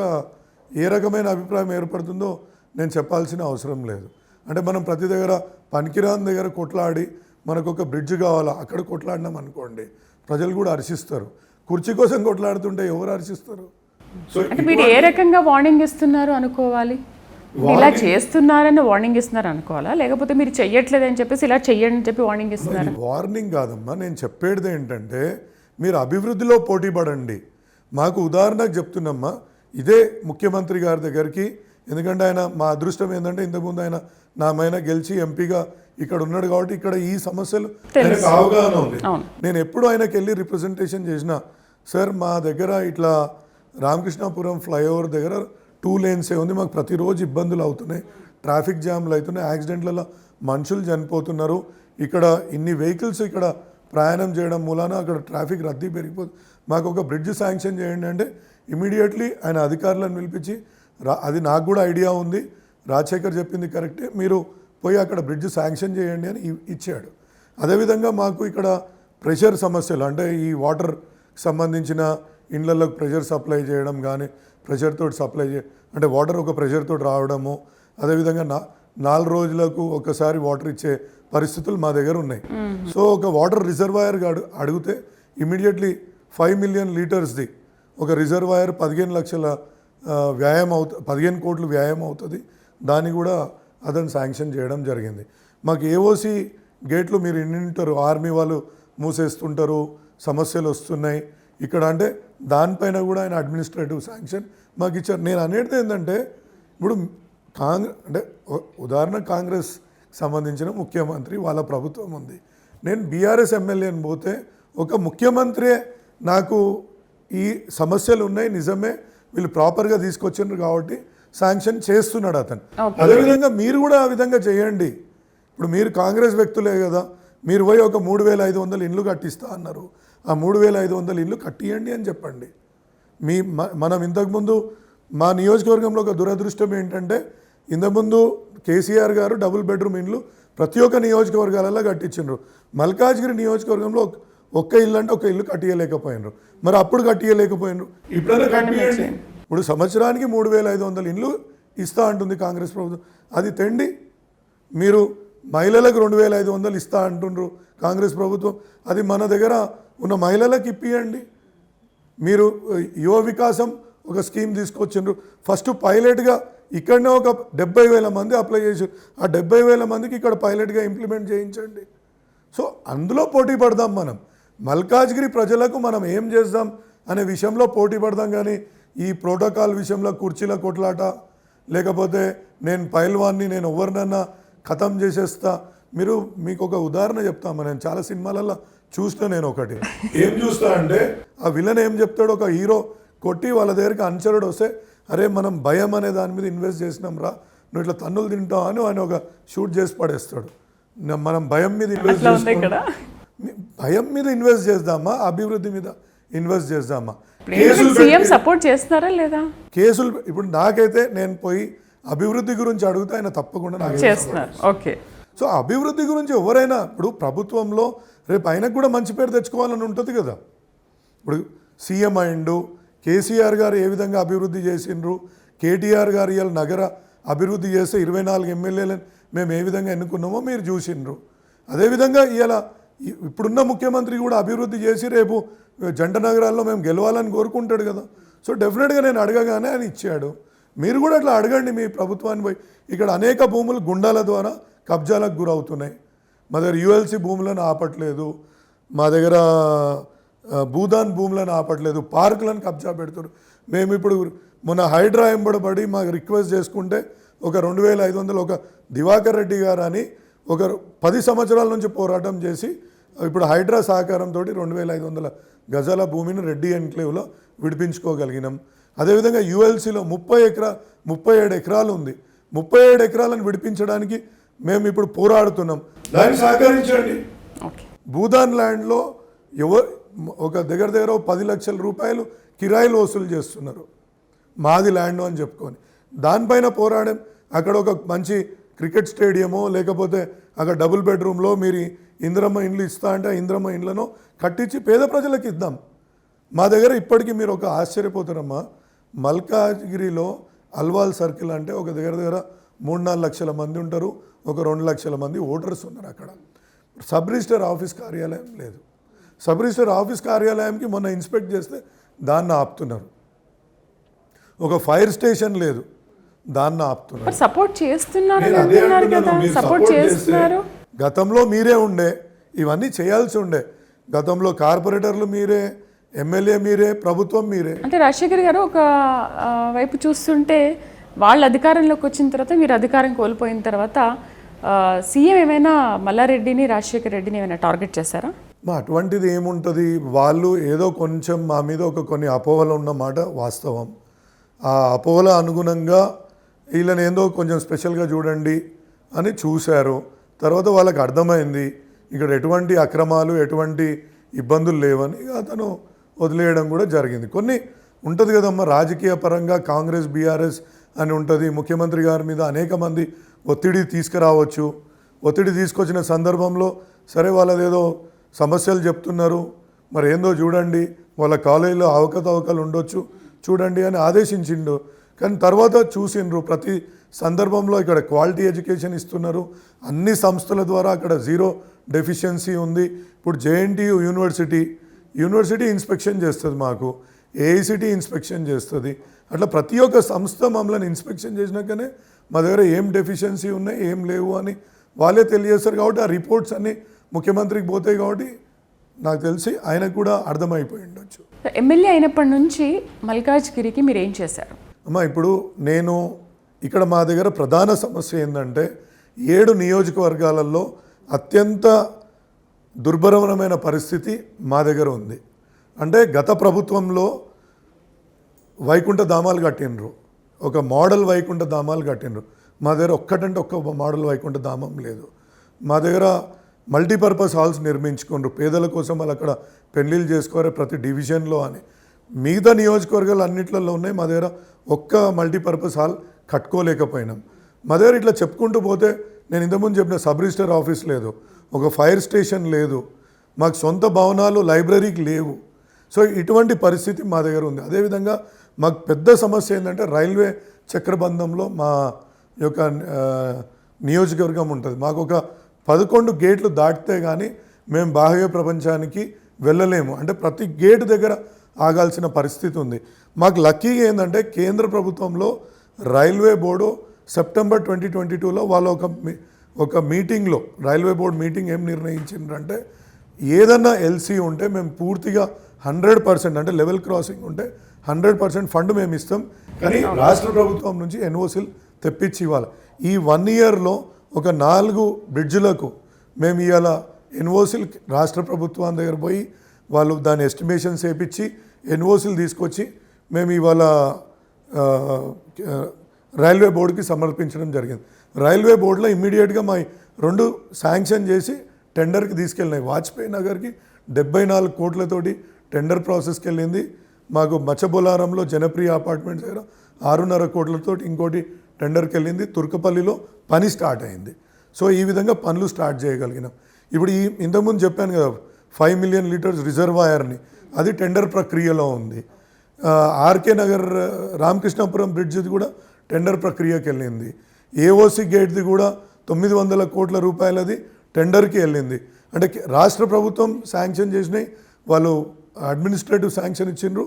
ఏ రకమైన అభిప్రాయం ఏర్పడుతుందో నేను చెప్పాల్సిన అవసరం లేదు. అంటే మనం ప్రతి దగ్గర పనికిరాని దగ్గర కొట్లాడి మనకు ఒక బ్రిడ్జ్ కావాలా, అక్కడ కొట్లాడినాం అనుకోండి ప్రజలు కూడా హర్షిస్తారు. కుర్చీ కోసం కొట్లాడుతుంటే ఎవరు హర్షిస్తారు? సో అంటే మీరు ఏ రకంగా వార్నింగ్ ఇస్తున్నారు అనుకోవాలి? ఇలా చేస్తున్నారని వార్నింగ్ ఇస్తున్నారు అనుకోవాలా, లేకపోతే మీరు చెయ్యట్లేదని చెప్పేసి ఇలా చెయ్యండి అని చెప్పి వార్నింగ్ ఇస్తున్నారు? వార్నింగ్ కాదమ్మా, నేను చెప్పేది ఏంటంటే మీరు అభివృద్ధిలో పోటీ పడండి. మాకు ఉదాహరణకు చెప్తున్నమ్మా, ఇదే ముఖ్యమంత్రి గారి దగ్గరికి, ఎందుకంటే ఆయన మా అదృష్టం ఏంటంటే ఇంతకుముందు ఆయన నా మైన గెలిచి ఎంపీగా ఇక్కడ ఉన్నాడు కాబట్టి ఇక్కడ ఈ సమస్యలు ఆయనకు అవగాహన ఉంది. నేను ఎప్పుడు ఆయనకి వెళ్ళి రిప్రజెంటేషన్ చేసిన, సార్ మా దగ్గర ఇట్లా రామకృష్ణాపురం ఫ్లైఓవర్ దగ్గర 2 lanes ఉంది, మాకు ప్రతిరోజు ఇబ్బందులు అవుతున్నాయి, ట్రాఫిక్ జామ్లు అవుతున్నాయి, యాక్సిడెంట్లలో మనుషులు చనిపోతున్నారు, ఇక్కడ ఇన్ని వెహికల్స్ ఇక్కడ ప్రయాణం చేయడం మూలాన అక్కడ ట్రాఫిక్ రద్దీ పెరిగిపోతుంది, మాకు ఒక బ్రిడ్జ్ శాంక్షన్ చేయండి అంటే ఇమీడియట్లీ ఆయన అధికారులను పిలిపించి అది నాకు కూడా ఐడియా ఉంది, రాజశేఖర్ చెప్పింది కరెక్టే, మీరు పోయి అక్కడ బ్రిడ్జ్ శాంక్షన్ చేయండి అని ఇచ్చాడు. అదేవిధంగా మాకు ఇక్కడ ప్రెషర్ సమస్యలు, అంటే ఈ వాటర్ సంబంధించిన ఇండ్లలోకి ప్రెషర్ సప్లై చేయడం కానీ, ప్రెషర్ తోటి సప్లై అంటే వాటర్ ఒక ప్రెషర్ తోటి రావడము, అదేవిధంగా 4 రోజులకు ఒకసారి వాటర్ ఇచ్చే పరిస్థితులు మా దగ్గర ఉన్నాయి. సో ఒక వాటర్ రిజర్వాయర్ అడిగితే ఇమీడియట్లీ 5 million లీటర్స్ది ఒక రిజర్వాయర్ 15 లక్షల వ్యాయామం 15 కోట్లు వ్యాయామం అవుతుంది, దాన్ని కూడా అతను శాంక్షన్ చేయడం జరిగింది. మాకు ఏఓసి గేట్లు మీరు ఇన్నింటారు, ఆర్మీ వాళ్ళు మూసేస్తుంటారు, సమస్యలు వస్తున్నాయి ఇక్కడ అంటే దానిపైన కూడా ఆయన అడ్మినిస్ట్రేటివ్ శాంక్షన్ మాకు ఇచ్చారు. నేను అనేది ఏంటంటే ఇప్పుడు అంటే ఉదాహరణ కాంగ్రెస్ సంబంధించిన ముఖ్యమంత్రి వాళ్ళ ప్రభుత్వం ఉంది, నేను బీఆర్ఎస్ ఎమ్మెల్యేని పోతే ఒక ముఖ్యమంత్రి నాకు ఈ సమస్యలు ఉన్నాయి నిజమే వీళ్ళు ప్రాపర్గా తీసుకొచ్చారు కాబట్టి శాంక్షన్ చేస్తున్నాడు అతను. అదేవిధంగా మీరు కూడా ఆ విధంగా చేయండి. ఇప్పుడు మీరు కాంగ్రెస్ వ్యక్తులే కదా, మీరు పోయి ఒక 3,500 ఇండ్లు కట్టిస్తా అన్నారు, ఆ 3,500 ఇండ్లు కట్టియండి అని చెప్పండి. మనం ఇంతకుముందు మా నియోజకవర్గంలో ఒక దురదృష్టం ఏంటంటే ఇంతకుముందు కేసీఆర్ గారు 2 బెడ్రూమ్ ఇండ్లు ప్రతి ఒక్క నియోజకవర్గాలలో కట్టించిండ్రు. మల్కాజ్గిరి నియోజకవర్గంలో ఒక్క ఇల్లు అంటే ఒక ఇల్లు కట్టియలేకపోయినరు. మరి అప్పుడు కట్టియలేకపోయినరు, ఇప్పుడైనా కట్టియండి. ఇప్పుడు సంవత్సరానికి 3,500 ఇండ్లు ఇస్తా అంటుంది కాంగ్రెస్ ప్రభుత్వం. అది తెండి. మీరు మహిళలకు 2,500 ఇస్తా అంటుండ్రు కాంగ్రెస్ ప్రభుత్వం. అది మన దగ్గర ఉన్న మహిళలకు ఇప్పియండి. మీరు యువ వికాసం ఒక స్కీమ్ తీసుకొచ్చిండ్రు. ఫస్ట్ పైలట్గా ఇక్కడనే ఒక 70,000 మంది అప్లై చేశారు. ఆ 70,000 మందికి ఇక్కడ పైలట్గా ఇంప్లిమెంట్ చేయించండి. సో అందులో పోటీ పడదాం. మనం మల్కాజ్గిరి ప్రజలకు మనం ఏం చేద్దాం అనే విషయంలో పోటీ పడదాం. కానీ ఈ ప్రోటోకాల్ విషయంలో కుర్చీల కొట్లాట, లేకపోతే నేను పైల్వాన్ని, నేను ఎవరినన్నా ఖతం చేసేస్తా. మీకు ఒక ఉదాహరణ చెప్తాము. నేను చాలా సినిమాలలో చూసిన, నేను ఒకటి ఏం చూస్తా అంటే ఆ విలన్ ఏం చెప్తాడు, ఒక హీరో కొట్టి వాళ్ళ దగ్గరికి అనుచరుడు వస్తే, అరే మనం భయం అనే దాని మీద ఇన్వెస్ట్ చేసినాం రా, నువ్వు ఇట్లా తన్నులు తింటావు అని ఆయన ఒక షూట్ చేసి పడేస్తాడు. మనం భయం మీద ఇన్వెస్ట్ చేస్తాం. భయం మీద ఇన్వెస్ట్ చేద్దామా, అభివృద్ధి మీద ఇన్వెస్ట్ చేద్దామా? సీఎం సపోర్ట్ చేస్తున్నారా లేదా? కేసులు ఇప్పుడు నాకైతే నేను పోయి అభివృద్ధి గురించి అడిగితే ఆయన తప్పకుండా నాకు చేస్తున్నారు. ఓకే. సో అభివృద్ధి గురించి ఎవరైనా ఇప్పుడు ప్రభుత్వంలో రేపు ఆయనకు కూడా మంచి పేరు తెచ్చుకోవాలని ఉంటుంది కదా. ఇప్పుడు సీఎం అయిండు, కేసీఆర్ గారు ఏ విధంగా అభివృద్ధి చేసిండ్రు, కేటీఆర్ గారు ఇవాళ నగర అభివృద్ధి చేస్తే 24 ఎమ్మెల్యేలను మేము ఏ విధంగా ఎన్నుకున్నామో మీరు చూసిండ్రు. అదేవిధంగా ఇవాళ ఇప్పుడున్న ముఖ్యమంత్రి కూడా అభివృద్ధి చేసి రేపు జంట నగరాల్లో మేము గెలవాలని కోరుకుంటాడు కదా. సో డెఫినెట్గా నేను అడగగానే ఆయన ఇచ్చాడు. మీరు కూడా అట్లా అడగండి మీ ప్రభుత్వాన్ని పోయి. ఇక్కడ అనేక భూములు గుండాల ద్వారా కబ్జాలకు గురవుతున్నాయి. మా దగ్గర యుఎల్సి భూములను ఆపట్లేదు, మా దగ్గర భూదాన్ భూములను ఆపట్లేదు, పార్కులను కబ్జా పెడుతున్నారు. మేము ఇప్పుడు మొన్న హైడ్రా ఎంబడబడి మాకు రిక్వెస్ట్ చేసుకుంటే ఒక 2,500 ఒక దివాకర్ రెడ్డి గారు అని ఒక 10 సంవత్సరాల నుంచి పోరాటం చేసి ఇప్పుడు హైడ్రా సహకారంతో 2,500 గజాల భూమిని రెడ్డి ఎన్క్లేవ్లో విడిపించుకోగలిగినాం. అదేవిధంగా యుఎల్సిలో 37 ఎకరాలు ఉంది. 37 ఎకరాలను విడిపించడానికి మేము ఇప్పుడు పోరాడుతున్నాం. దాన్ని సహకరించండి. భూదాన్ ల్యాండ్లో ఒక దగ్గర 10 లక్షల రూపాయలు కిరాయిలు వసూలు చేస్తున్నారు, మాది ల్యాండ్ అని చెప్పుకొని. దానిపైన పోరాడం. అక్కడ ఒక మంచి క్రికెట్ స్టేడియమో లేకపోతే అక్కడ డబుల్ బెడ్రూమ్లో మీరు ఇంద్రమ్మ ఇండ్లు ఇస్తా అంటే ఇంద్రమ్మ ఇండ్లను కట్టించి పేద ప్రజలకు ఇద్దాం. మా దగ్గర ఇప్పటికీ మీరు ఒక ఆశ్చర్యపోతారమ్మా, మల్కాజ్గిరిలో అల్వాల్ సర్కిల్ అంటే ఒక దగ్గర 3-4 లక్షల మంది ఉంటారు, ఒక 2 లక్షల మంది ఓటర్స్ ఉన్నారు. అక్కడ సబ్ రిజిస్టర్ ఆఫీస్ కార్యాలయం లేదు. సబ్ రిజిస్టర్ ఆఫీస్ కార్యాలయంకి మొన్న ఇన్స్పెక్ట్ చేస్తే దాన్ని ఆపుతున్నారు. ఒక ఫైర్ స్టేషన్ లేదు, దాన్ని ఆపుతున్నారు. సపోర్ట్ చేస్తున్నారు కదా, సపోర్ట్ చేస్తున్నారు. గతంలో మీరే ఉండే, ఇవన్నీ చేయాల్సి ఉండే. గతంలో కార్పొరేటర్లు మీరే, ఎమ్మెల్యే మీరే, ప్రభుత్వం మీరే. అంటే రాజశేఖర్ గారు ఒక వైపు చూస్తుంటే వాళ్ళ అధికారంలోకి వచ్చిన తర్వాత, మీరు అధికారం కోల్పోయిన తర్వాత సీఎం ఏమైనా మల్లారెడ్డిని, రాజశేఖర్ రెడ్డిని ఏమైనా టార్గెట్ చేశారా? అటువంటిది ఏముంటుంది. వాళ్ళు ఏదో కొంచెం మా మీద కొన్ని అపోహలు ఉన్నమాట వాస్తవం. ఆ అపోహల అనుగుణంగా వీళ్ళని ఏందో కొంచెం స్పెషల్గా చూడండి అని చూశారు. తర్వాత వాళ్ళకి అర్థమైంది ఇక్కడ ఎటువంటి అక్రమాలు, ఎటువంటి ఇబ్బందులు లేవని అతను వదిలేయడం కూడా జరిగింది. కొన్ని ఉంటుంది కదమ్మా, రాజకీయ పరంగా కాంగ్రెస్, బీఆర్ఎస్ అని ఉంటుంది. ముఖ్యమంత్రి గారి మీద అనేక మంది ఒత్తిడి తీసుకురావచ్చు. ఒత్తిడి తీసుకొచ్చిన సందర్భంలో సరే వాళ్ళదేదో సమస్యలు చెప్తున్నారు, మరి ఏందో చూడండి, వాళ్ళ కాలేజీలో అవకతవకలు ఉండొచ్చు చూడండి అని ఆదేశించిండు. కానీ తర్వాత చూసిండ్రు ప్రతి సందర్భంలో ఇక్కడ క్వాలిటీ ఎడ్యుకేషన్ ఇస్తున్నారు. అన్ని సంస్థల ద్వారా అక్కడ జీరో డెఫిషియన్సీ ఉంది. ఇప్పుడు జేఎన్టీయు యూనివర్సిటీ ఇన్స్పెక్షన్ చేస్తుంది, మాకు ఏఐసిటీ ఇన్స్పెక్షన్ చేస్తుంది. అట్లా ప్రతి ఒక్క సంస్థ మమ్మల్ని ఇన్స్పెక్షన్ చేసినాకనే మా దగ్గర ఏం డెఫిషియన్సీ ఉన్నాయి, ఏం లేవు అని వాళ్ళే తెలియజేస్తారు. కాబట్టి ఆ రిపోర్ట్స్ అన్నీ ముఖ్యమంత్రికి పోతాయి. కాబట్టి నాకు తెలిసి ఆయనకు కూడా అర్థమైపోయి ఉండొచ్చు. ఎమ్మెల్యే అయినప్పటి నుంచి మల్కాజ్గిరికి మీరు ఏం చేశారు? అమ్మ, ఇప్పుడు నేను ఇక్కడ మా దగ్గర ప్రధాన సమస్య ఏంటంటే 7 నియోజకవర్గాలలో అత్యంత దుర్భరమైన పరిస్థితి మా దగ్గర ఉంది. అంటే గత ప్రభుత్వంలో వైకుంఠ ధామాలు కట్టినరు, ఒక మోడల్ వైకుంఠ ధామాలు కట్టినరు. మా దగ్గర ఒక్క మోడల్ వైకుంఠ ధామం లేదు. మా దగ్గర మల్టీపర్పస్ హాల్స్ నిర్మించుకున్నారు పేదల కోసం. వాళ్ళు అక్కడ పెళ్ళిళ్ళు చేసుకోవాలి ప్రతి డివిజన్లో అని. మిగతా నియోజకవర్గాలు అన్నిట్లలో ఉన్నాయి, మా దగ్గర ఒక్క మల్టీపర్పస్ హాల్ కట్టుకోలేకపోయినాం. మా దగ్గర ఇట్లా చెప్పుకుంటూ పోతే నేను ఇంతకుముందు చెప్పిన సబ్ రిజిస్టర్ ఆఫీస్ లేదు, ఒక ఫైర్ స్టేషన్ లేదు, మాకు సొంత భవనాలు లైబ్రరీకి లేవు. సో ఇటువంటి పరిస్థితి మా దగ్గర ఉంది. అదేవిధంగా మాకు పెద్ద సమస్య ఏంటంటే రైల్వే చక్రబంధంలో మా యొక్క నియోజకవర్గం ఉంటుంది. మాకు ఒక 11 గేట్లు దాటితే కానీ మేము బాహ్య ప్రపంచానికి వెళ్ళలేము. అంటే ప్రతి గేటు దగ్గర ఆగాల్సిన పరిస్థితి ఉంది. మాకు లక్కీగా ఏంటంటే కేంద్ర ప్రభుత్వంలో రైల్వే బోర్డు సెప్టెంబర్ 2022లో వాళ్ళు ఒక మీటింగ్లో రైల్వే బోర్డు మీటింగ్ ఏం నిర్ణయించిందంటే ఏదన్నా ఎల్సీ ఉంటే మేము పూర్తిగా 100% అంటే లెవెల్ క్రాసింగ్ ఉంటే 100% ఫండ్ మేము ఇస్తాం, కానీ రాష్ట్ర ప్రభుత్వం నుంచి ఎన్ఓసీలు తెప్పించి ఇవ్వాలి. ఈ 1 ఇయర్లో ఒక 4 బ్రిడ్జులకు మేము ఇవాళ ఎన్ఓసీలు రాష్ట్ర ప్రభుత్వం దగ్గర పోయి వాళ్ళు దాని ఎస్టిమేషన్స్ వేయించి ఎన్ఓసీలు తీసుకొచ్చి మేము ఇవాళ రైల్వే బోర్డుకి సమర్పించడం జరిగింది. రైల్వే బోర్డులో ఇమ్మీడియట్గా మా 2 శాంక్షన్ చేసి టెండర్కి తీసుకెళ్ళినాయి. వాజ్పేయి నగర్కి 74 కోట్లతోటి టెండర్ ప్రాసెస్కి వెళ్ళింది. మాకు మచ్చబొలారంలో జనప్రియ అపార్ట్మెంట్స్ దగ్గర 6.5 కోట్లతో ఇంకోటి టెండర్కి వెళ్ళింది. తుర్కపల్లిలో పని స్టార్ట్ అయింది. సో ఈ విధంగా పనులు స్టార్ట్ చేయగలిగినాం. ఇప్పుడు ఇంతకుముందు చెప్పాను కదా 5 మిలియన్ లీటర్స్ రిజర్వాయర్ని, అది టెండర్ ప్రక్రియలో ఉంది. ఆర్కే నగర్ రామకృష్ణాపురం బ్రిడ్జ్ది కూడా టెండర్ ప్రక్రియకి వెళ్ళింది. ఏఓసి గేట్ది కూడా 900 కోట్ల రూపాయలది టెండర్కి వెళ్ళింది. అంటే రాష్ట్ర ప్రభుత్వం శాంక్షన్ చేసినాయి, వాళ్ళు అడ్మినిస్ట్రేటివ్ శాంక్షన్ ఇచ్చిండ్రు,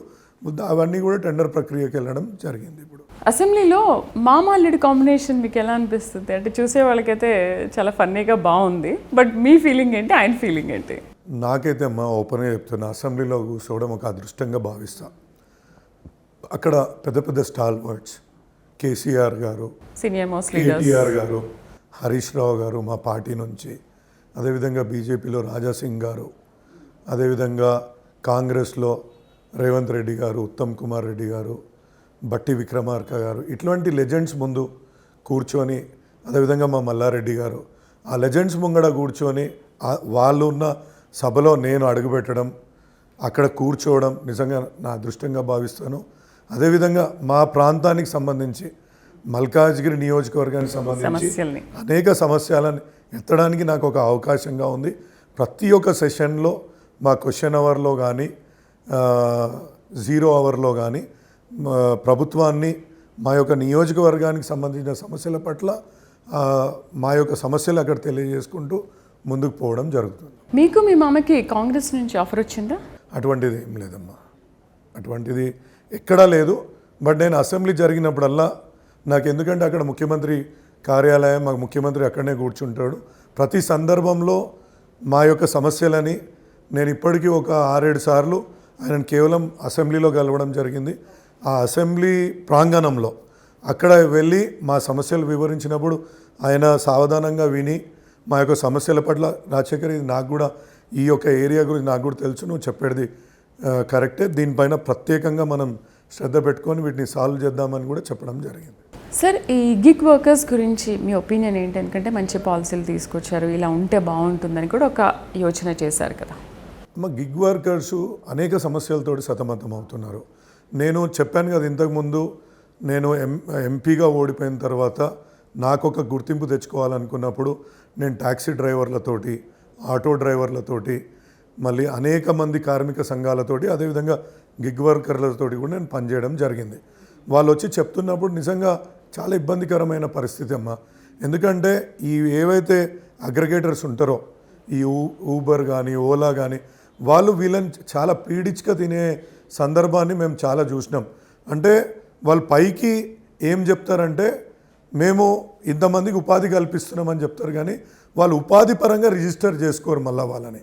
అవన్నీ కూడా టెండర్ ప్రక్రియకి వెళ్ళడం జరిగింది. ఇప్పుడు అసెంబ్లీలో మామాల్లుడి కాంబినేషన్ మీకు ఎలా అనిపిస్తుంది? అంటే చూసే వాళ్ళకైతే చాలా ఫన్నీగా బాగుంది, బట్ మీ ఫీలింగ్ ఏంటి, ఆయన ఫీలింగ్ ఏంటి? నాకైతే అమ్మా ఓపెన్గా చెప్తున్నా, అసెంబ్లీలో కూర్చోవడం ఒక అదృష్టంగా భావిస్తా. అక్కడ పెద్ద పెద్ద స్టాల్ వర్డ్స్ కేసీఆర్ గారు, సీనియర్ మోస్ట్ కేటీఆర్ గారు, హరీష్ రావు గారు మా పార్టీ నుంచి, అదేవిధంగా బీజేపీలో రాజాసింగ్ గారు, అదేవిధంగా కాంగ్రెస్లో రేవంత్ రెడ్డి గారు, ఉత్తమ్ కుమార్ రెడ్డి గారు, బట్టి విక్రమార్క గారు, ఇట్లాంటి లెజెండ్స్ ముందు కూర్చొని, అదేవిధంగా మా మల్లారెడ్డి గారు, ఆ లెజెండ్స్ ముంగడ కూర్చొని వాళ్ళు ఉన్న సభలో నేను అడుగుపెట్టడం, అక్కడ కూర్చోవడం నిజంగా నా అదృష్టంగా భావిస్తాను. అదేవిధంగా మా ప్రాంతానికి సంబంధించి మల్కాజ్గిరి నియోజకవర్గానికి సంబంధించి అనేక సమస్యలను ఎత్తడానికి నాకు ఒక అవకాశంగా ఉంది. ప్రతి ఒక్క సెషన్లో మా క్వశ్చన్ అవర్లో కానీ 0 అవర్లో కానీ ప్రభుత్వాన్ని మా యొక్క నియోజకవర్గానికి సంబంధించిన సమస్యల పట్ల మా యొక్క సమస్యలు అక్కడ తెలియజేసుకుంటూ ముందుకు పోవడం జరుగుతుంది. మీకు మీ మామకి కాంగ్రెస్ నుంచి ఆఫర్ వచ్చిందా? అటువంటిది ఏం లేదమ్మా, అటువంటిది ఎక్కడా లేదు. బట్ నేను అసెంబ్లీ జరిగినప్పుడల్లా నాకు, ఎందుకంటే అక్కడ ముఖ్యమంత్రి కార్యాలయం, మాకు ముఖ్యమంత్రి అక్కడనే కూర్చుంటాడు, ప్రతి సందర్భంలో మా యొక్క సమస్యలని నేను ఇప్పటికీ ఒక 6-7 సార్లు ఆయనను కేవలం అసెంబ్లీలో కలవడం జరిగింది. ఆ అసెంబ్లీ ప్రాంగణంలో అక్కడ వెళ్ళి మా సమస్యలు వివరించినప్పుడు ఆయన సావధానంగా విని మా యొక్క సమస్యల పట్ల, రాజశేఖర్ ఇది నాకు కూడా ఈ యొక్క ఏరియా గురించి నాకు కూడా తెలుసు, నువ్వు చెప్పేది కరెక్టే, దీనిపైన ప్రత్యేకంగా మనం శ్రద్ధ పెట్టుకొని వీటిని సాల్వ్ చేద్దామని కూడా చెప్పడం జరిగింది. సార్, ఈ గిగ్ వర్కర్స్ గురించి మీ ఒపీనియన్ ఏంటి? ఎందుకంటే మంచి పాలసీలు తీసుకొచ్చారు, ఇలా ఉంటే బాగుంటుందని కూడా ఒక యోచన చేశారు కదా. మా గిగ్ వర్కర్సు అనేక సమస్యలతో సతమతం అవుతున్నారు. నేను చెప్పాను కదా ఇంతకుముందు, నేను ఎంపీగా ఓడిపోయిన తర్వాత నాకు ఒక గుర్తింపు తెచ్చుకోవాలనుకున్నప్పుడు నేను ట్యాక్సీ డ్రైవర్లతోటి, ఆటో డ్రైవర్లతోటి, మళ్ళీ అనేక మంది కార్మిక సంఘాలతోటి, అదేవిధంగా గిగ్ వర్కర్లతోటి కూడా నేను పనిచేయడం జరిగింది. వాళ్ళు వచ్చి చెప్తున్నప్పుడు నిజంగా చాలా ఇబ్బందికరమైన పరిస్థితి అమ్మ. ఎందుకంటే ఈ ఏవైతే అగ్రిగేటర్స్ ఉంటారో, ఈ ఊబర్ కానీ ఓలా కానీ, వాళ్ళు వీళ్ళని చాలా పీడించుక తినే సందర్భాన్ని మేము చాలా చూసినాం. అంటే వాళ్ళు పైకి ఏం చెప్తారంటే మేము ఇంతమందికి ఉపాధి కల్పిస్తున్నామని చెప్తారు, కానీ వాళ్ళు ఉపాధి పరంగా రిజిస్టర్ చేసుకోరు. మళ్ళీ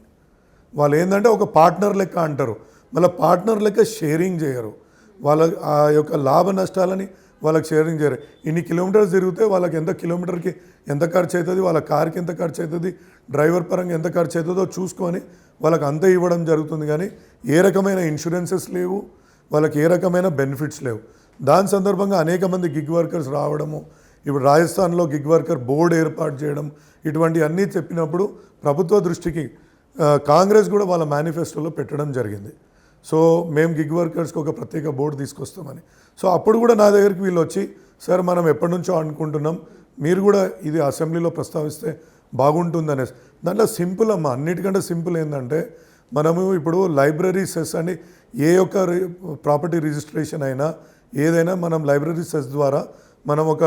వాళ్ళు ఏంటంటే ఒక పార్ట్నర్ లెక్క అంటారు, మళ్ళీ పార్ట్నర్ లెక్క షేరింగ్ చేయరు. వాళ్ళ ఆ యొక్క లాభ నష్టాలని వాళ్ళకి షేరింగ్ చేయరు. ఇన్ని కిలోమీటర్స్ తిరిగితే వాళ్ళకి ఎంత కిలోమీటర్కి ఎంత ఖర్చు అవుతుంది, వాళ్ళ కార్కి ఎంత ఖర్చు అవుతుంది, డ్రైవర్ పరంగా ఎంత ఖర్చు అవుతుందో చూసుకొని వాళ్ళకి అంత ఇవ్వడం జరుగుతుంది. కానీ ఏ రకమైన ఇన్సూరెన్సెస్ లేవు, వాళ్ళకి ఏ రకమైన బెనిఫిట్స్ లేవు. దాని సందర్భంగా అనేక మంది గిగ్ వర్కర్స్ రావడము, ఇప్పుడు రాజస్థాన్లో గిగ్ వర్కర్ బోర్డు ఏర్పాటు చేయడం, ఇటువంటి అన్నీ చెప్పినప్పుడు ప్రభుత్వ దృష్టికి కాంగ్రెస్ కూడా వాళ్ళ మేనిఫెస్టోలో పెట్టడం జరిగింది. సో మేము గిగ్ వర్కర్స్కి ఒక ప్రత్యేక బోర్డు తీసుకొస్తామని. సో అప్పుడు కూడా నా దగ్గరికి వీళ్ళు వచ్చి, సార్ మనం ఎప్పటి నుంచో అనుకుంటున్నాం, మీరు కూడా ఇది అసెంబ్లీలో ప్రస్తావిస్తే బాగుంటుందనే. దాంట్లో సింపుల్ అమ్మ, అన్నిటికంటే సింపుల్ ఏంటంటే మనము ఇప్పుడు లైబ్రరీ సెస్ అని ఏ యొక్క ప్రాపర్టీ రిజిస్ట్రేషన్ అయినా ఏదైనా మనం లైబ్రరీ సెస్ ద్వారా మనం ఒక